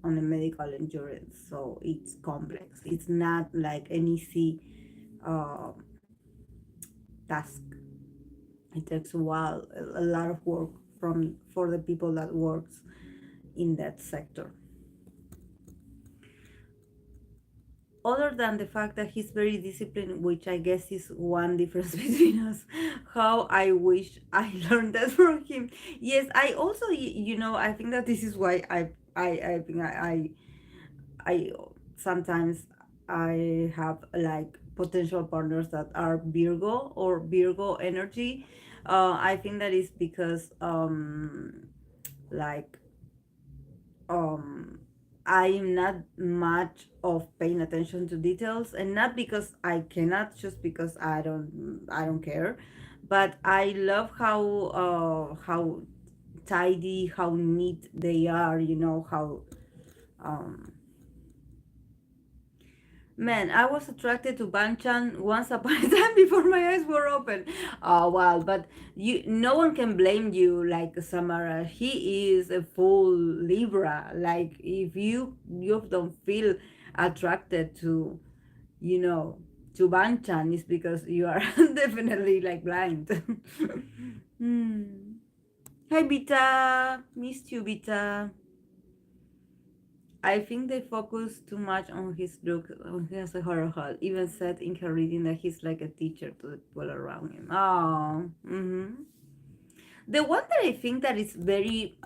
medical insurance, so it's complex. It's not like an easy uh, task. It takes a while, a lot of work from for the people that works in that sector. Other than the fact that he's very disciplined, which I guess is one difference between us, how I wish I learned that from him. Yes, I also, I think that this is why I think I sometimes I have like potential partners that are Virgo or Virgo energy. I think that is because like um I'm not much of paying attention to details, and not because I cannot, just because I don't care. But I love how tidy, how neat they are, how um man, I was attracted to Banchan once upon a time before my eyes were open. Oh wow, but no one can blame you, like Samara. He is a full Libra. Like if you don't feel attracted you know, to Banchan, it's because you are definitely like blind. Hmm. Hi Bita, missed you Bita. I think they focus too much on his look, on his horror. Even said in her reading that he's like a teacher to the people around him. Oh, the one that I think that is very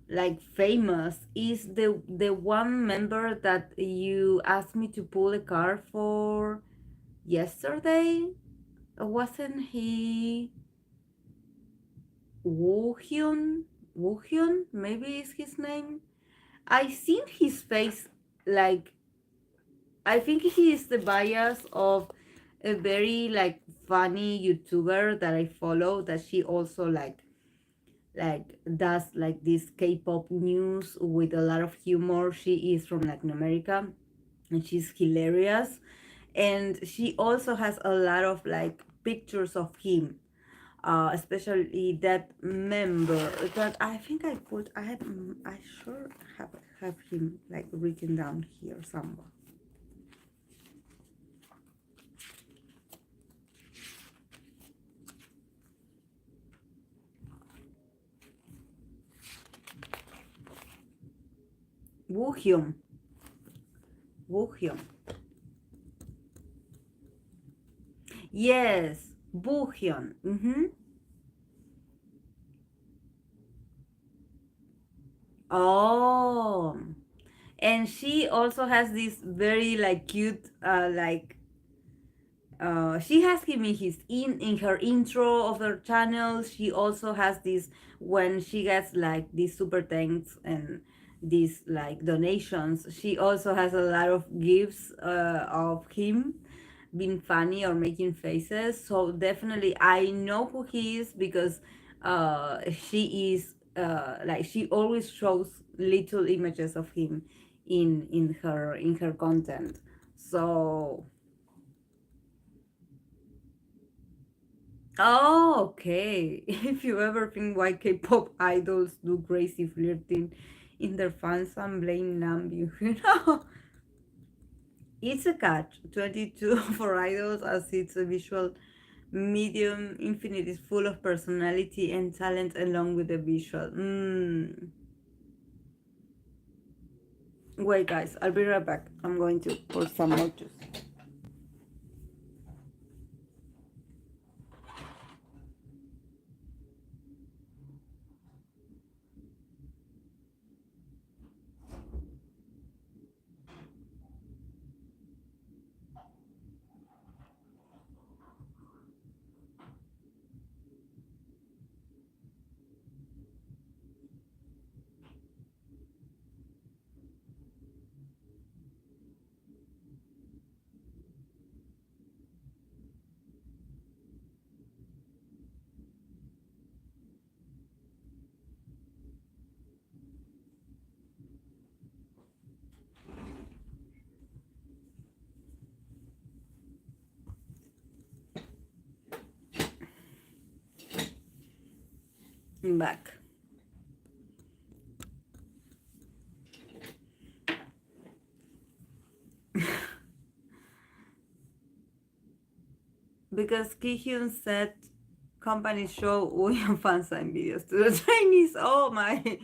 like famous is the one member that you asked me to pull a card for yesterday. Wasn't he Woo Hyun? Woo Hyun, maybe is his name. I seen his face, like I think he is the bias of a very like funny YouTuber that I follow, that she also like does like this K-pop news with a lot of humor. She is from Latin America and she's hilarious, and she also has a lot of like pictures of him, especially that member that I think I sure have him like written down here somewhere. Woohyum. Woohyum. Yes, Woohyun. Oh, and she also has this very like cute she has given his in her intro of her channel. She also has this when she gets like these super thanks and these like donations. She also has a lot of gifts of him being funny or making faces. So definitely, I know who he is because she is like she always shows little images of him in her content. So oh, okay. If you ever think why K-pop idols do crazy flirting in their fans and blame Nambi, it's a catch. 22 for idols, as it's a visual medium. Infinite is full of personality and talent along with the visual. Wait, guys, I'll be right back. I'm going to pour some more juice. back. Because Ki-hyun said companies show William fan sign videos to the Chinese. Oh my.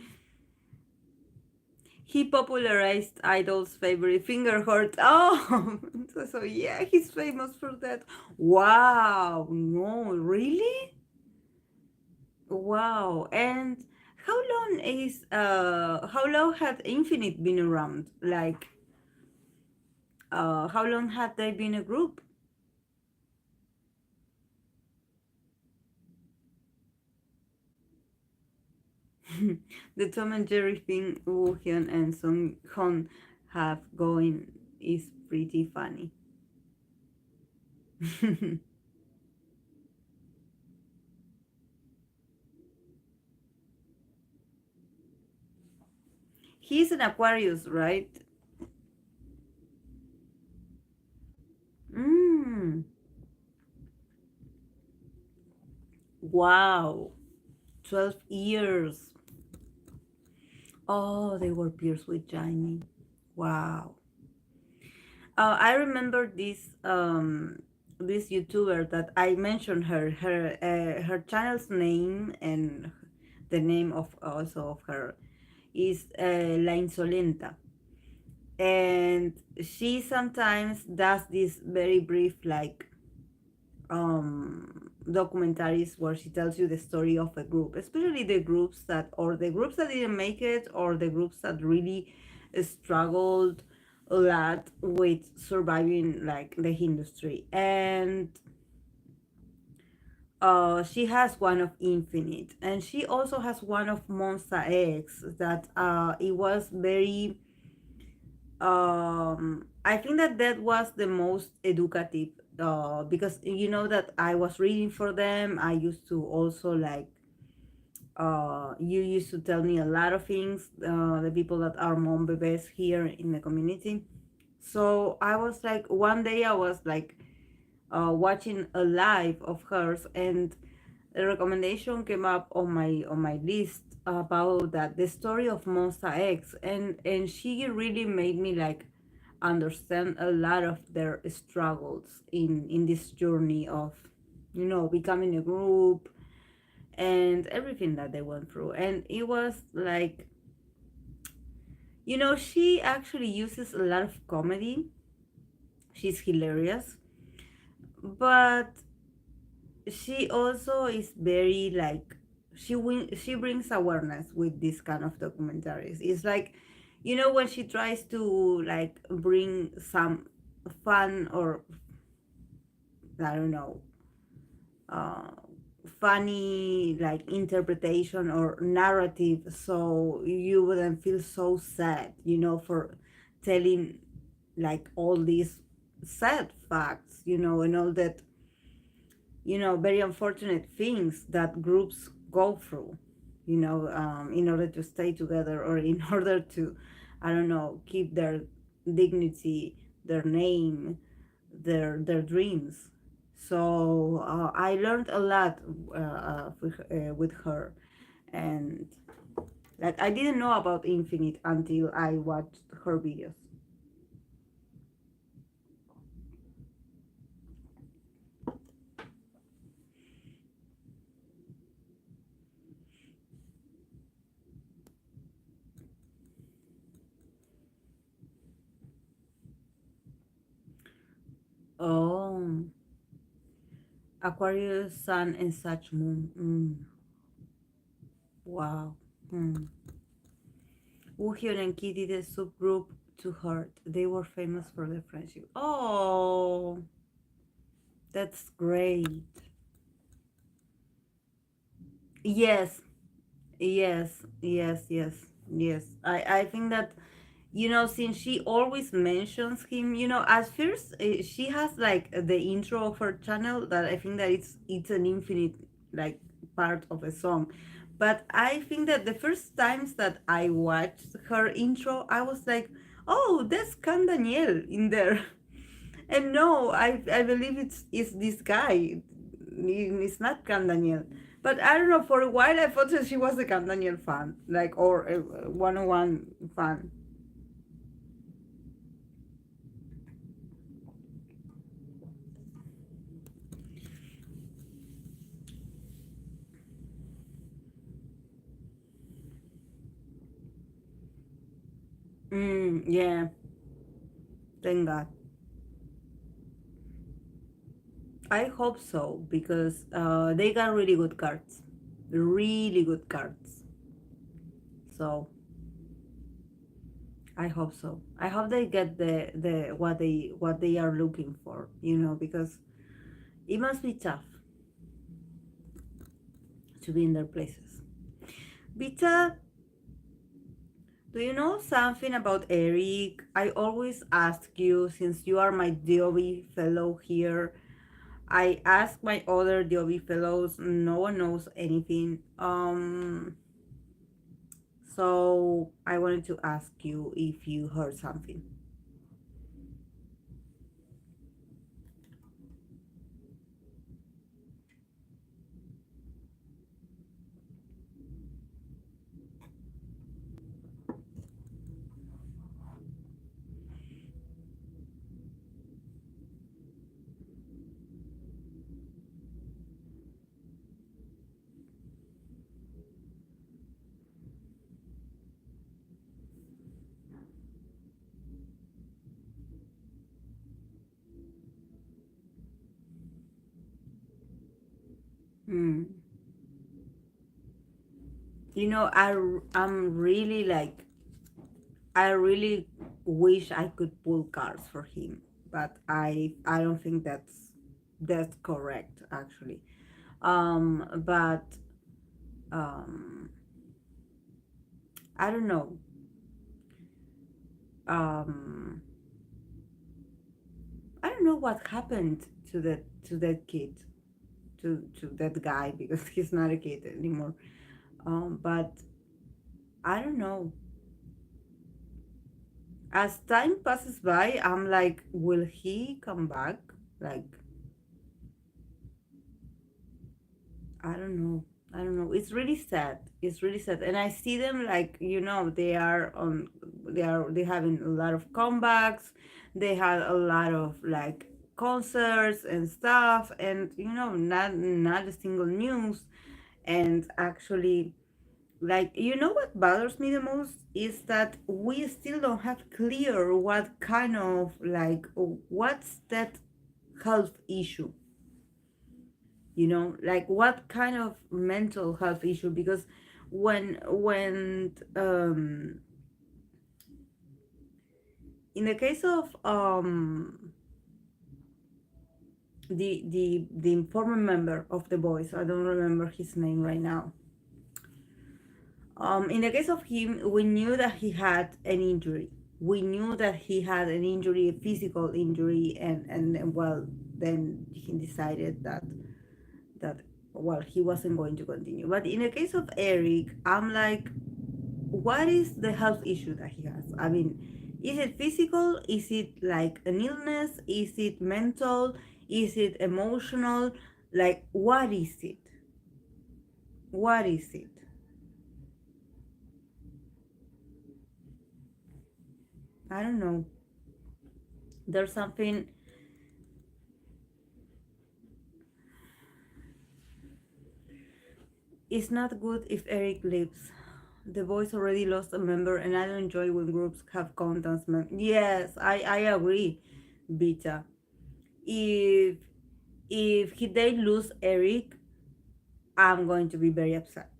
He popularized Idol's favorite finger heart. Oh, so yeah, he's famous for that. Wow, no, really? Wow. And how long had Infinite been around? Like, how long had they been a group? The Tom and Jerry thing Woo Hyun and Sung Hon have going is pretty funny. He's an Aquarius, right? Mm, wow. 12 years. Oh, they were peers with Jamie. Wow. I remember this YouTuber that I mentioned her channel's name and the name of also of her is La Insolenta, and she sometimes does this very brief like documentaries where she tells you the story of a group, especially the groups that or the groups that didn't make it or the groups that really struggled a lot with surviving like the industry. And she has one of Infinite, and she also has one of Monster X that it was very I think that that was the most educative because you know that I was reading for them. I used to also like you used to tell me a lot of things, the people that are mom bebes here in the community. So I was like one day I was like watching a live of hers, and a recommendation came up on my list about that the story of Monster X, and she really made me like understand a lot of their struggles in this journey of becoming a group and everything that they went through. And it was like she actually uses a lot of comedy. She's hilarious, but she also is very like she brings awareness with this kind of documentaries. It's like when she tries to like bring some fun or I don't know, uh funny like interpretation or narrative, so you wouldn't feel so sad for telling like all these sad facts, and all that very unfortunate things that groups go through, in order to stay together or in order to, I don't know, keep their dignity, their name, their dreams. So I learned a lot with her, and like I didn't know about Infinite until I watched her videos. Oh, Aquarius, Sun, and Such Moon. Wow. Hmm. Woohyun and Ki did a subgroup to Heart. They were famous for their friendship. Oh, that's great. Yes, yes. I think that since she always mentions him, at first she has like the intro of her channel that I think that it's an infinite like part of a song. But I think that the first times that I watched her intro, I was like, oh, that's Can Daniel in there. And no, I believe it's this guy. It's not Can Daniel. But I don't know. For a while, I thought that she was a Camp Daniel fan, like or a 101 fan. Yeah, thank God. I hope so because they got really good cards, really good cards. So I hope so. I hope they get the what they are looking for. Because it must be tough to be in their places. Vita, do you know something about Eric? I always ask you since you are my DOB fellow here. I ask my other DOB fellows. No one knows anything. So I wanted to ask you if you heard something. Hmm. I'm really like I really wish I could pull cards for him, but I don't think that's correct actually. But um, I don't know. Um, I don't know what happened to that kid, to that guy because he's not a kid anymore. But I don't know. As time passes by, I'm like, will he come back? Like, I don't know. I don't know. It's really sad. It's really sad. And I see them like, they having a lot of comebacks. They had a lot of like concerts and stuff, and not a single news. And actually, like, what bothers me the most is that we still don't have clear what kind of like what's that health issue, like what kind of mental health issue, because when in the case of the former member of the boys, I don't remember his name right now. In the case of him, we knew that he had an injury. We knew that he had an injury, a physical injury, and well, then he decided that well, he wasn't going to continue. But in the case of Eric, I'm like, what is the health issue that he has? I mean, is it physical? Is it like an illness? Is it mental? Is it emotional? Like, what is it? What is it? I don't know. There's something. It's not good if Eric leaves. The boys already lost a member, and I don't enjoy when groups have contents. Yes, I agree, Beta. If they lose Eric, I'm going to be very upset.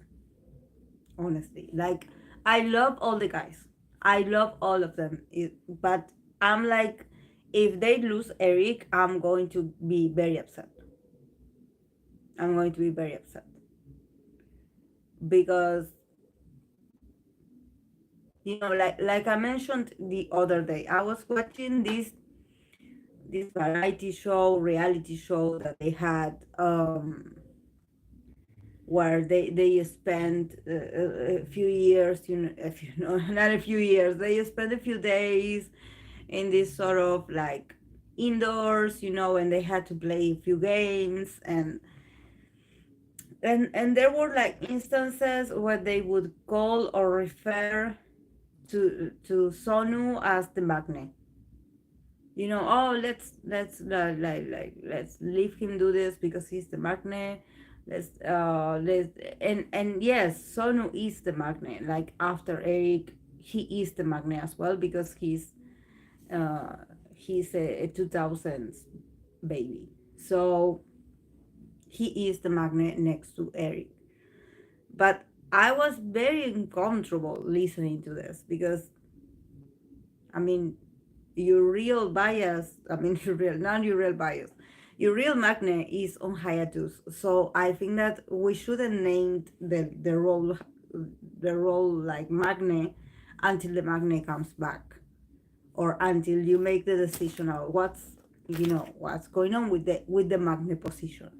Honestly, like, I love all the guys. I love all of them. But I'm like, if they lose Eric, I'm going to be very upset. I'm going to be very upset because like I mentioned the other day, I was watching this variety show, reality show that they had, where they spent a few years, not a few years. They spent a few days in this sort of like indoors, and they had to play a few games, and And there were like instances where they would call or refer to Sonu as the magnet. Oh, let's leave him do this because he's the magnet. Let's and yes, Sonu is the magnet. Like after Eric, he is the magnet as well because uh he's a 2000s baby. So he is the magnet next to Eric. But I was very uncomfortable listening to this because I mean, your real bias, I mean, your real, not your real bias, your real magnet is on hiatus. So I think that we shouldn't name the role like magnet until the magnet comes back or until you make the decision of what's going on with the magnet position.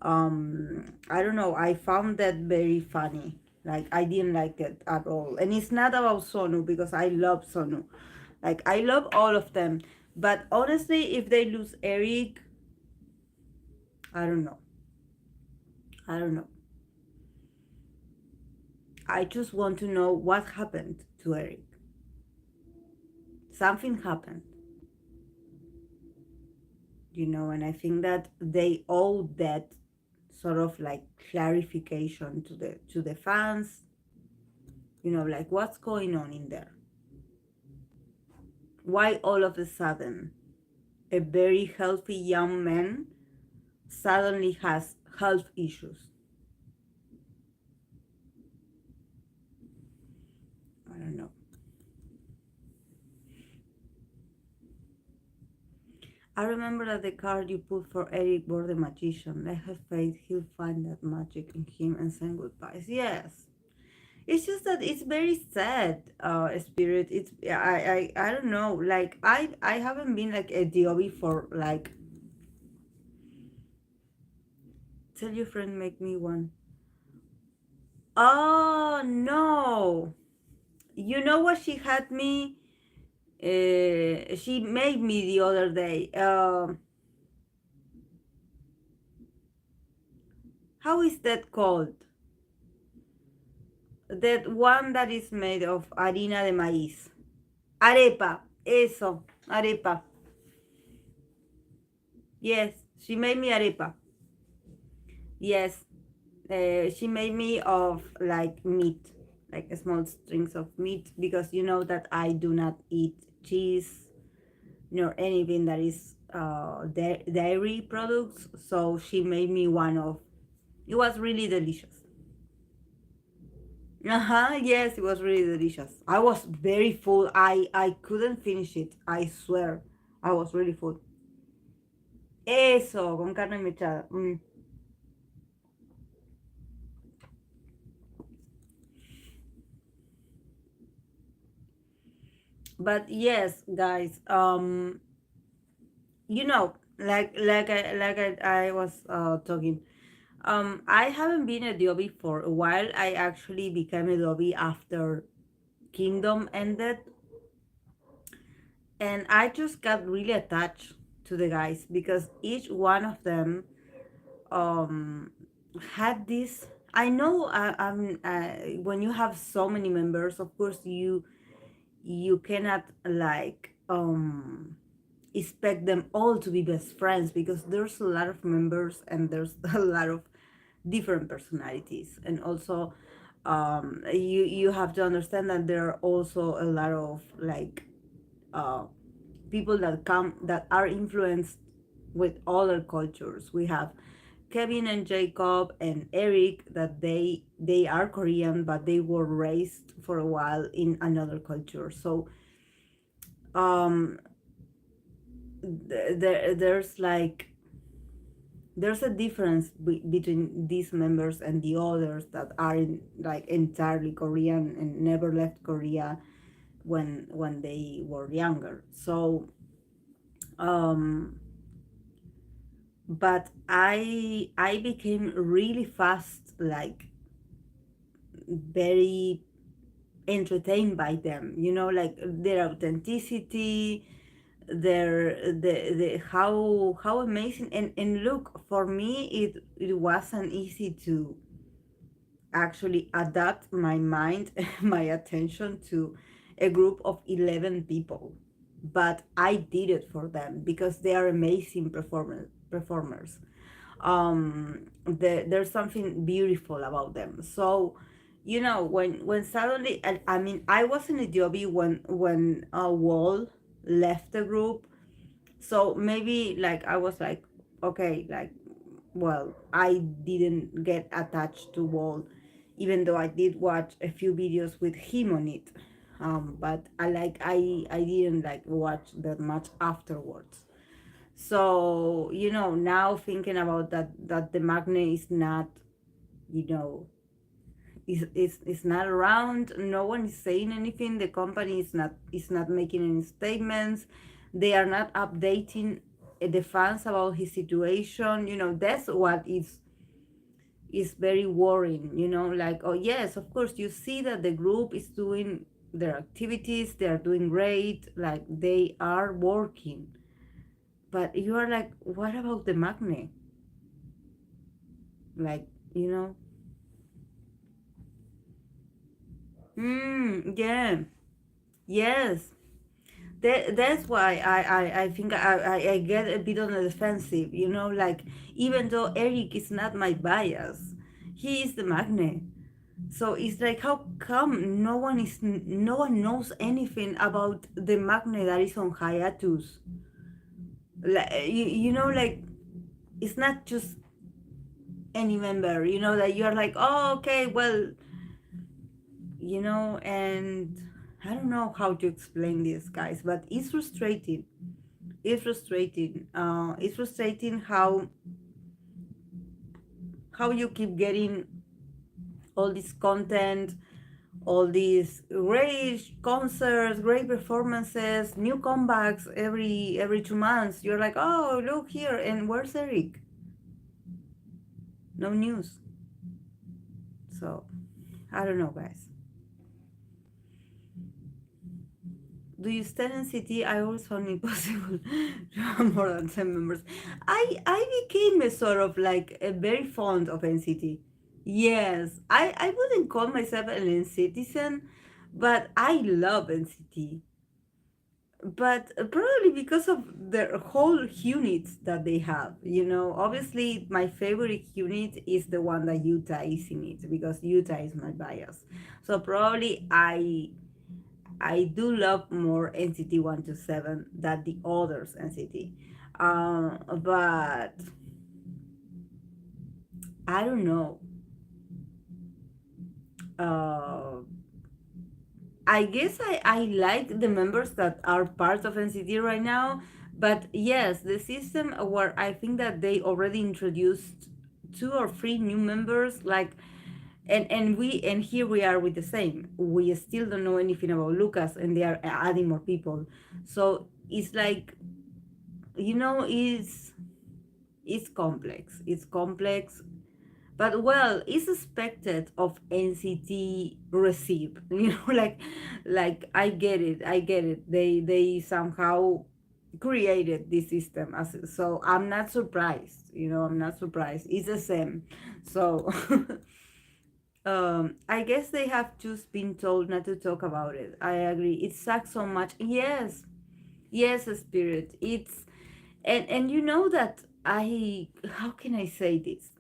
I don't know, I found that very funny. Like I didn't like it at all, and it's not about Sonu because I love Sonu, like I love all of them. But honestly, if they lose Eric, I don't know, I don't know, I just want to know what happened to Eric. Something happened, and I think that they owe that sort of like clarification to the fans, like what's going on in there. Why all of a sudden a very healthy young man suddenly has health issues? I don't know. I remember that the card you put for Eric were the magician. Let have faith he'll find that magic in him and send goodbyes. Yes. It's just that it's very sad, spirit. It's I don't know. Like I haven't been like a DOB for like, tell your friend make me one. Oh no. You know what she had me? She made me the other day. How is that called? That one that is made of harina de maíz. Arepa. Eso. Arepa. Yes. She made me arepa. Yes. She made me of like meat. Like small strings of meat. Because you know that I do not eat cheese nor anything that is dairy products. So she made me one of. It was really delicious. Yes, it was really delicious. I was very full. I couldn't finish it. I swear. I was really full. Eso, con carne mechada. But yes, guys, like I was talking. I haven't been a Dobby for a while. I actually became a Dobby after Kingdom ended, and I just got really attached to the guys because each one of them um had this. I know when you have so many members, of course you cannot like expect them all to be best friends because there's a lot of members and there's a lot of different personalities, and also you have to understand that there are also a lot of like uh people that are influenced with other cultures. We have Kevin and Jacob and Eric that they are Korean but they were raised for a while in another culture. So um there's like there's a difference between these members and the others that are like entirely Korean and never left Korea when they were younger. So um but I became really fast like very entertained by them, like their authenticity, the how amazing. And look, for me it wasn't easy to actually adapt my mind my attention to a group of 11 people, but I did it for them because they are amazing performers. There's something beautiful about them. So when suddenly, I mean, I was in Ethiopia when Wall left the group. So maybe like I was like, okay, like, well, I didn't get attached to Wall, even though I did watch a few videos with him on it. But I didn't like watch that much afterwards. So now thinking about that the magnet is not, you know is not around. No one is saying anything. The company is not making any statements. They are not updating the fans about his situation. That's what is very worrying. Like, oh yes, of course you see that the group is doing their activities, they are doing great, like they are working, but you are like, what about the magnet? Like, you know yeah, yes. That's why I think I get a bit on the defensive, like, even though Eric is not my bias, he is the magnet. So it's like, how come no one knows anything about the magnet that is on hiatus? Like, like, it's not just any member, that you're like, oh, okay, well, and I don't know how to explain this, guys, but it's frustrating. It's frustrating how you keep getting all this content, all these great concerts, great performances, new comebacks every 2 months. You're like, oh, look here, and where's Eric? No news. So I don't know, guys. Do you stand in city? I always found it possible to have more than 10 members. I became a sort of like a very fond of NCT. Yes, I wouldn't call myself an NCTzen, but I love NCT. But probably because of the whole units that they have. Obviously my favorite unit is the one that Utah is in it, because Utah is my bias. So probably I do love more NCT 127 than the others NCT. But I don't know. Uh, I guess I like the members that are part of NCT right now. But yes, the system where I think that they already introduced two or three new members, like, and here we are with the same. We still don't know anything about Lucas, and they are adding more people. So it's like, it's complex. It's complex, but well, it's expected of NCT receive. Like, I get it. They somehow created this system, so I'm not surprised. I'm not surprised. It's the same. So I guess they have just been told not to talk about it. I agree. It sucks so much. Yes, yes, Spirit. It's and you know that I how can I say this?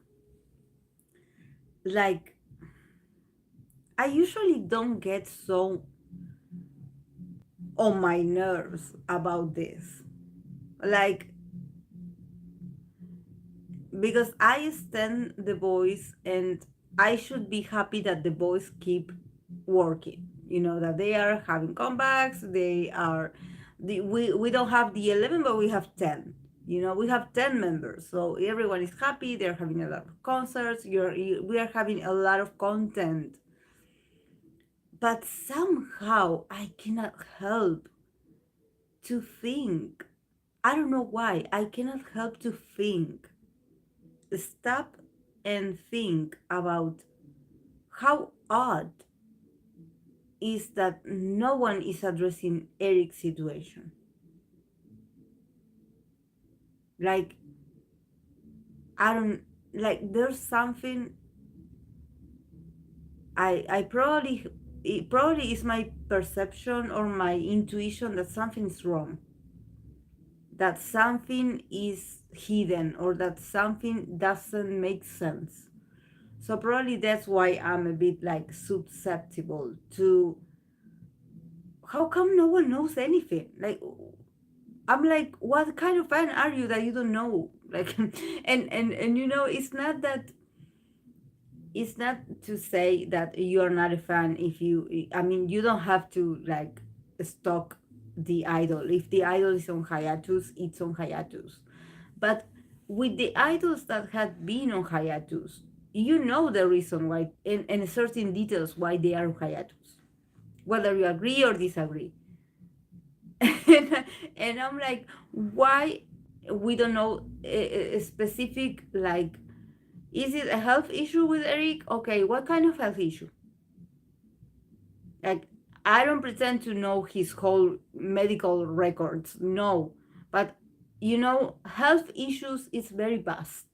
Like, I usually don't get so on my nerves about this. Like, because I stand the boys, and I should be happy that the boys keep working. That they are having comebacks. We don't have the 11, but we have 10. We have 10 members, so everyone is happy. They're having a lot of concerts. We are having a lot of content. But somehow I cannot help to think. I don't know why. I cannot help to think. Stop and think about how odd is that no one is addressing Eric's situation. Like, I don't, like, there's something. I probably, it probably is my perception or my intuition that something is wrong, that something is hidden, or that something doesn't make sense. So probably that's why I'm a bit like susceptible to, how come no one knows anything? Like, I'm like, what kind of fan are you that you don't know? Like, and it's not that, it's not to say that you are not a fan if you, I mean, you don't have to like stalk the idol. If the idol is on hiatus, it's on hiatus. But with the idols that had been on hiatus, you know the reason why, and certain details why they are on hiatus, whether you agree or disagree. And I'm like, why we don't know a specific, like, is it a health issue with Eric? Okay, what kind of health issue? Like, I don't pretend to know his whole medical records, no. But health issues is very vast.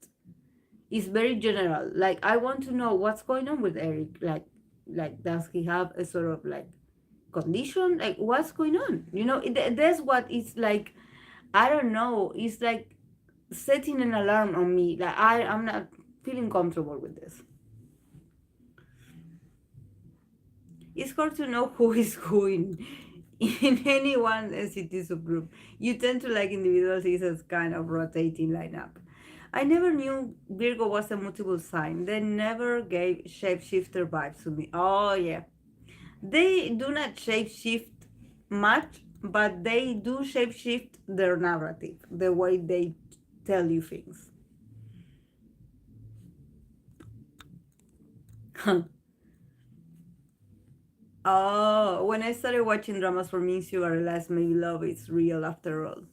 It's very general. Like, I want to know what's going on with Eric. Like, does he have a sort of like condition? Like, what's going on? That's what it's like. I don't know. It's like setting an alarm on me. Like, I'm not feeling comfortable with this. It's hard to know who is who in any one city subgroup. You tend to like individuals as kind of rotating lineup. I never knew Virgo was a mutable sign. They never gave shapeshifter vibes to me. Oh yeah. They do not shapeshift much, but they do shapeshift their narrative, the way they tell you things. Oh, when I started watching dramas for me, you, I realized maybe love is real after all.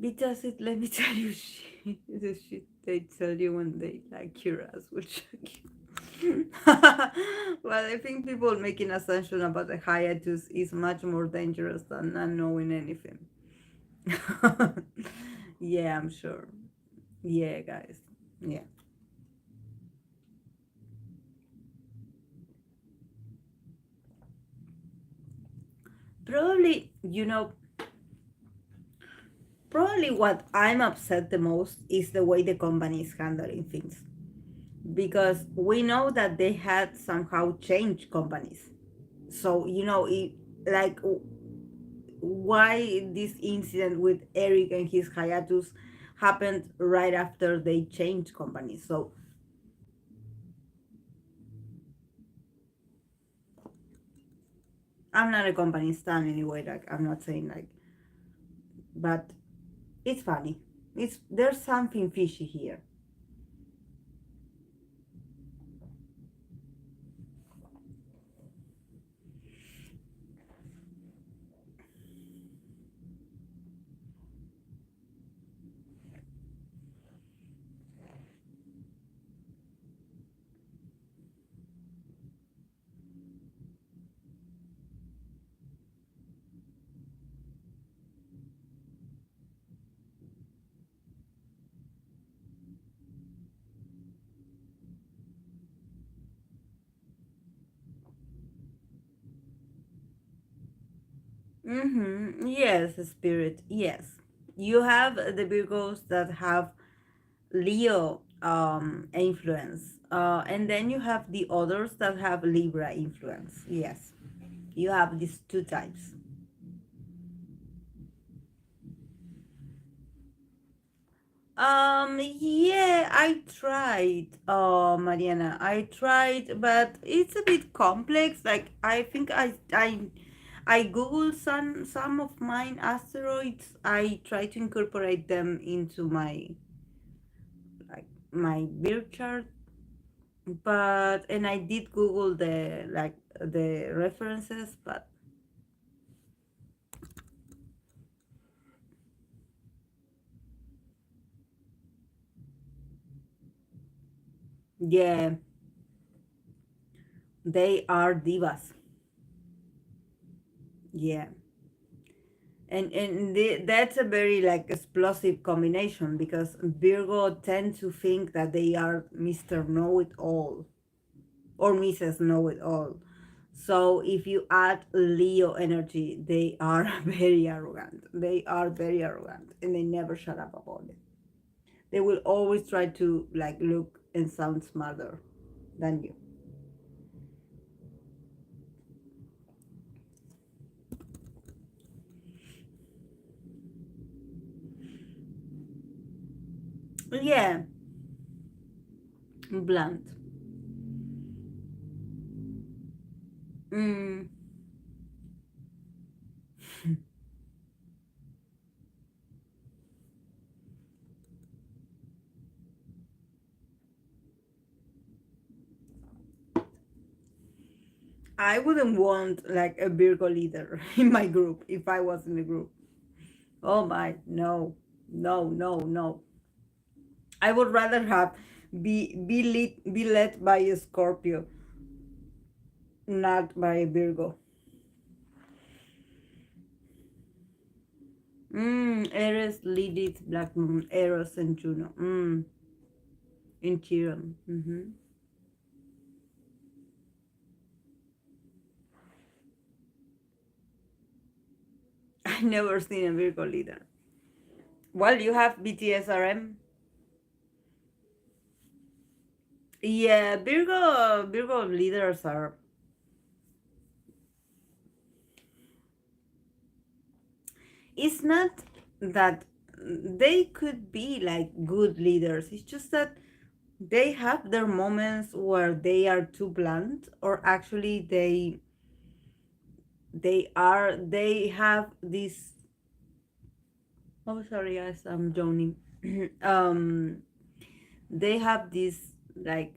Because it, let me tell you, shit, the shit they tell you when they like your ass will shock you. Well, I think people making assumption about the hiatus is much more dangerous than not knowing anything. Yeah, I'm sure. Yeah, guys. Yeah. Probably, probably what I'm upset the most is the way the company is handling things. Because we know that they had somehow changed companies. So, like, why this incident with Eric and his hiatus happened right after they changed companies. So I'm not a company stan anyway. Like, I'm not saying like, but it's funny. There's something fishy here. Mm-hmm. Yes, spirit. Yes, you have the Virgos that have Leo influence, and then you have the others that have Libra influence. Yes, you have these two types. Yeah, I tried, Mariana. I tried, but it's a bit complex. Like, I think I googled some of mine asteroids. I try to incorporate them into my birth chart, but and I did Google the references, but yeah, they are divas. Yeah. That's a very like explosive combination because Virgo tend to think that they are Mr. Know It All or Mrs. Know It All. So if you add Leo energy, they are very arrogant. They are very arrogant and they never shut up about it. They will always try to like look and sound smarter than you. Yeah, blunt. Mm, I wouldn't want like a Virgo leader in my group if I was in the group. Oh my, no, no, no, no. I would rather have be led by a Scorpio, not by a Virgo. Aries, Lilith, Black Moon, Eros, and Juno. In Chiron. I never seen a Virgo leader. Well, you have BTSRM. Yeah, Virgo leaders are. It's not that they could be like good leaders. It's just that they have their moments where they are too blunt, or actually they have this. Oh, sorry, guys, I'm joning. um, they have this like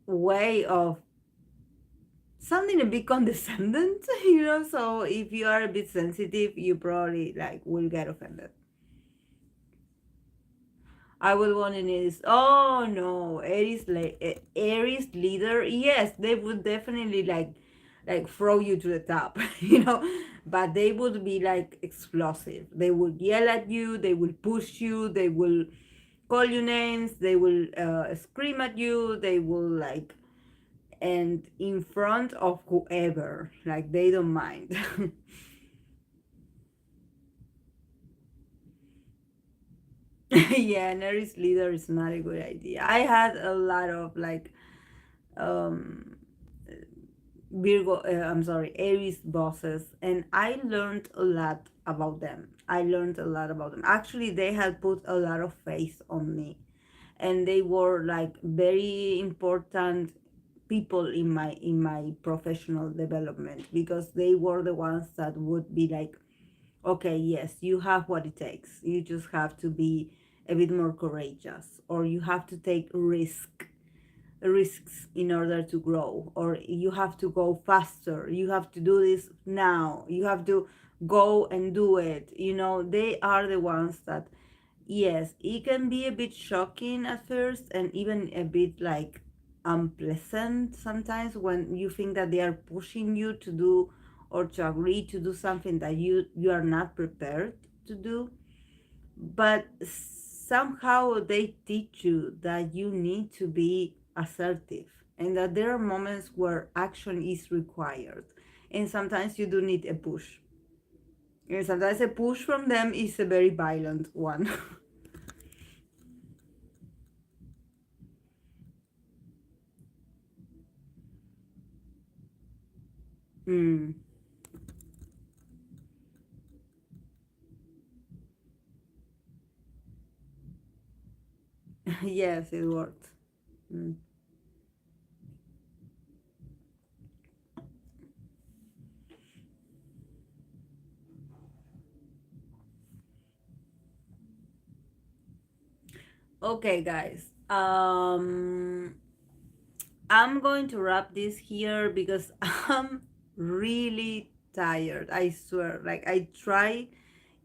way of sounding a bit condescendent, So if you are a bit sensitive, you probably like will get offended. I would want in is oh no, Aries leader. Yes, they would definitely like throw you to the top, But they would be like explosive. They would yell at you. They will push you. They will call you names. They will scream at you. They will like and in front of whoever, like they don't mind. Yeah, an Aries leader is not a good idea. I had a lot of like um I'm sorry, Aries bosses, and I learned a lot about them. I learned a lot about them. Actually, they had put a lot of faith on me, and they were like very important people in my professional development because they were the ones that would be like, okay, yes, you have what it takes. You just have to be a bit more courageous, or you have to take risks in order to grow, or you have to go faster. You have to do this now. You have to go and do it. They are the ones that, yes, it can be a bit shocking at first and even a bit like unpleasant sometimes when you think that they are pushing you to do or to agree to do something that you are not prepared to do. But somehow they teach you that you need to be assertive and that there are moments where action is required. And sometimes you do need a push. And sometimes a push from them is a very violent one. Mm. Yes, it worked. Mm. Okay, guys. I'm going to wrap this here because I'm really tired. I swear. Like I try,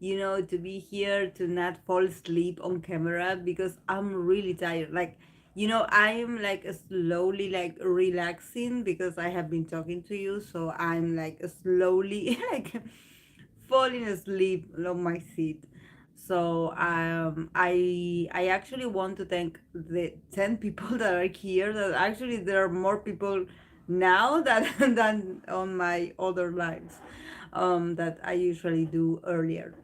to be here to not fall asleep on camera because I'm really tired. Like, I am like slowly like relaxing because I have been talking to you, so I'm like slowly like falling asleep on my seat. So I actually want to thank the 10 people that are here. That actually there are more people now that than on my other lives, that I usually do earlier.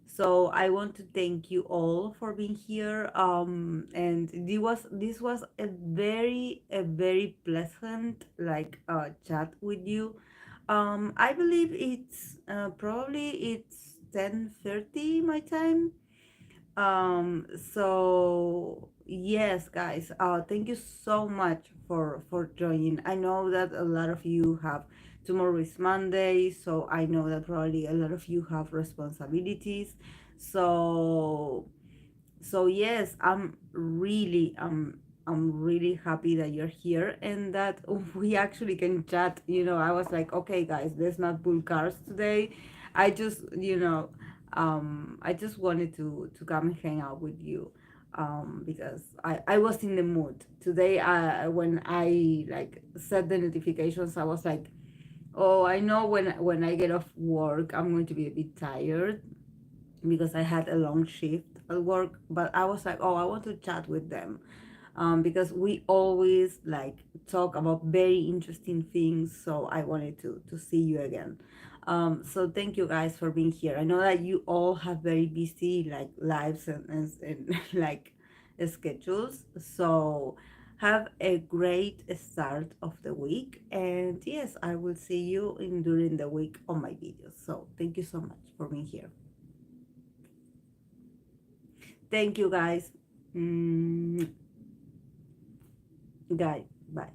So I want to thank you all for being here. And this was a very pleasant like chat with you. I believe it's probably it's 10:30 my time. So yes, guys, thank you so much for joining. I know that a lot of you have tomorrow is Monday, so I know that probably a lot of you have responsibilities. So yes, I'm really happy that you're here and that we actually can chat. I was like, okay guys, let's not pull cars today. I just I just wanted to come and hang out with you, because I was in the mood today. When I like set the notifications, I was like, oh, I know when I get off work I'm going to be a bit tired because I had a long shift at work. But I was like, oh, I want to chat with them, because we always like talk about very interesting things. So I wanted to see you again. So thank you guys for being here. I know that you all have very busy like lives and like schedules. So have a great start of the week. And yes, I will see you in during the week on my videos. So thank you so much for being here. Thank you guys. Guys, bye.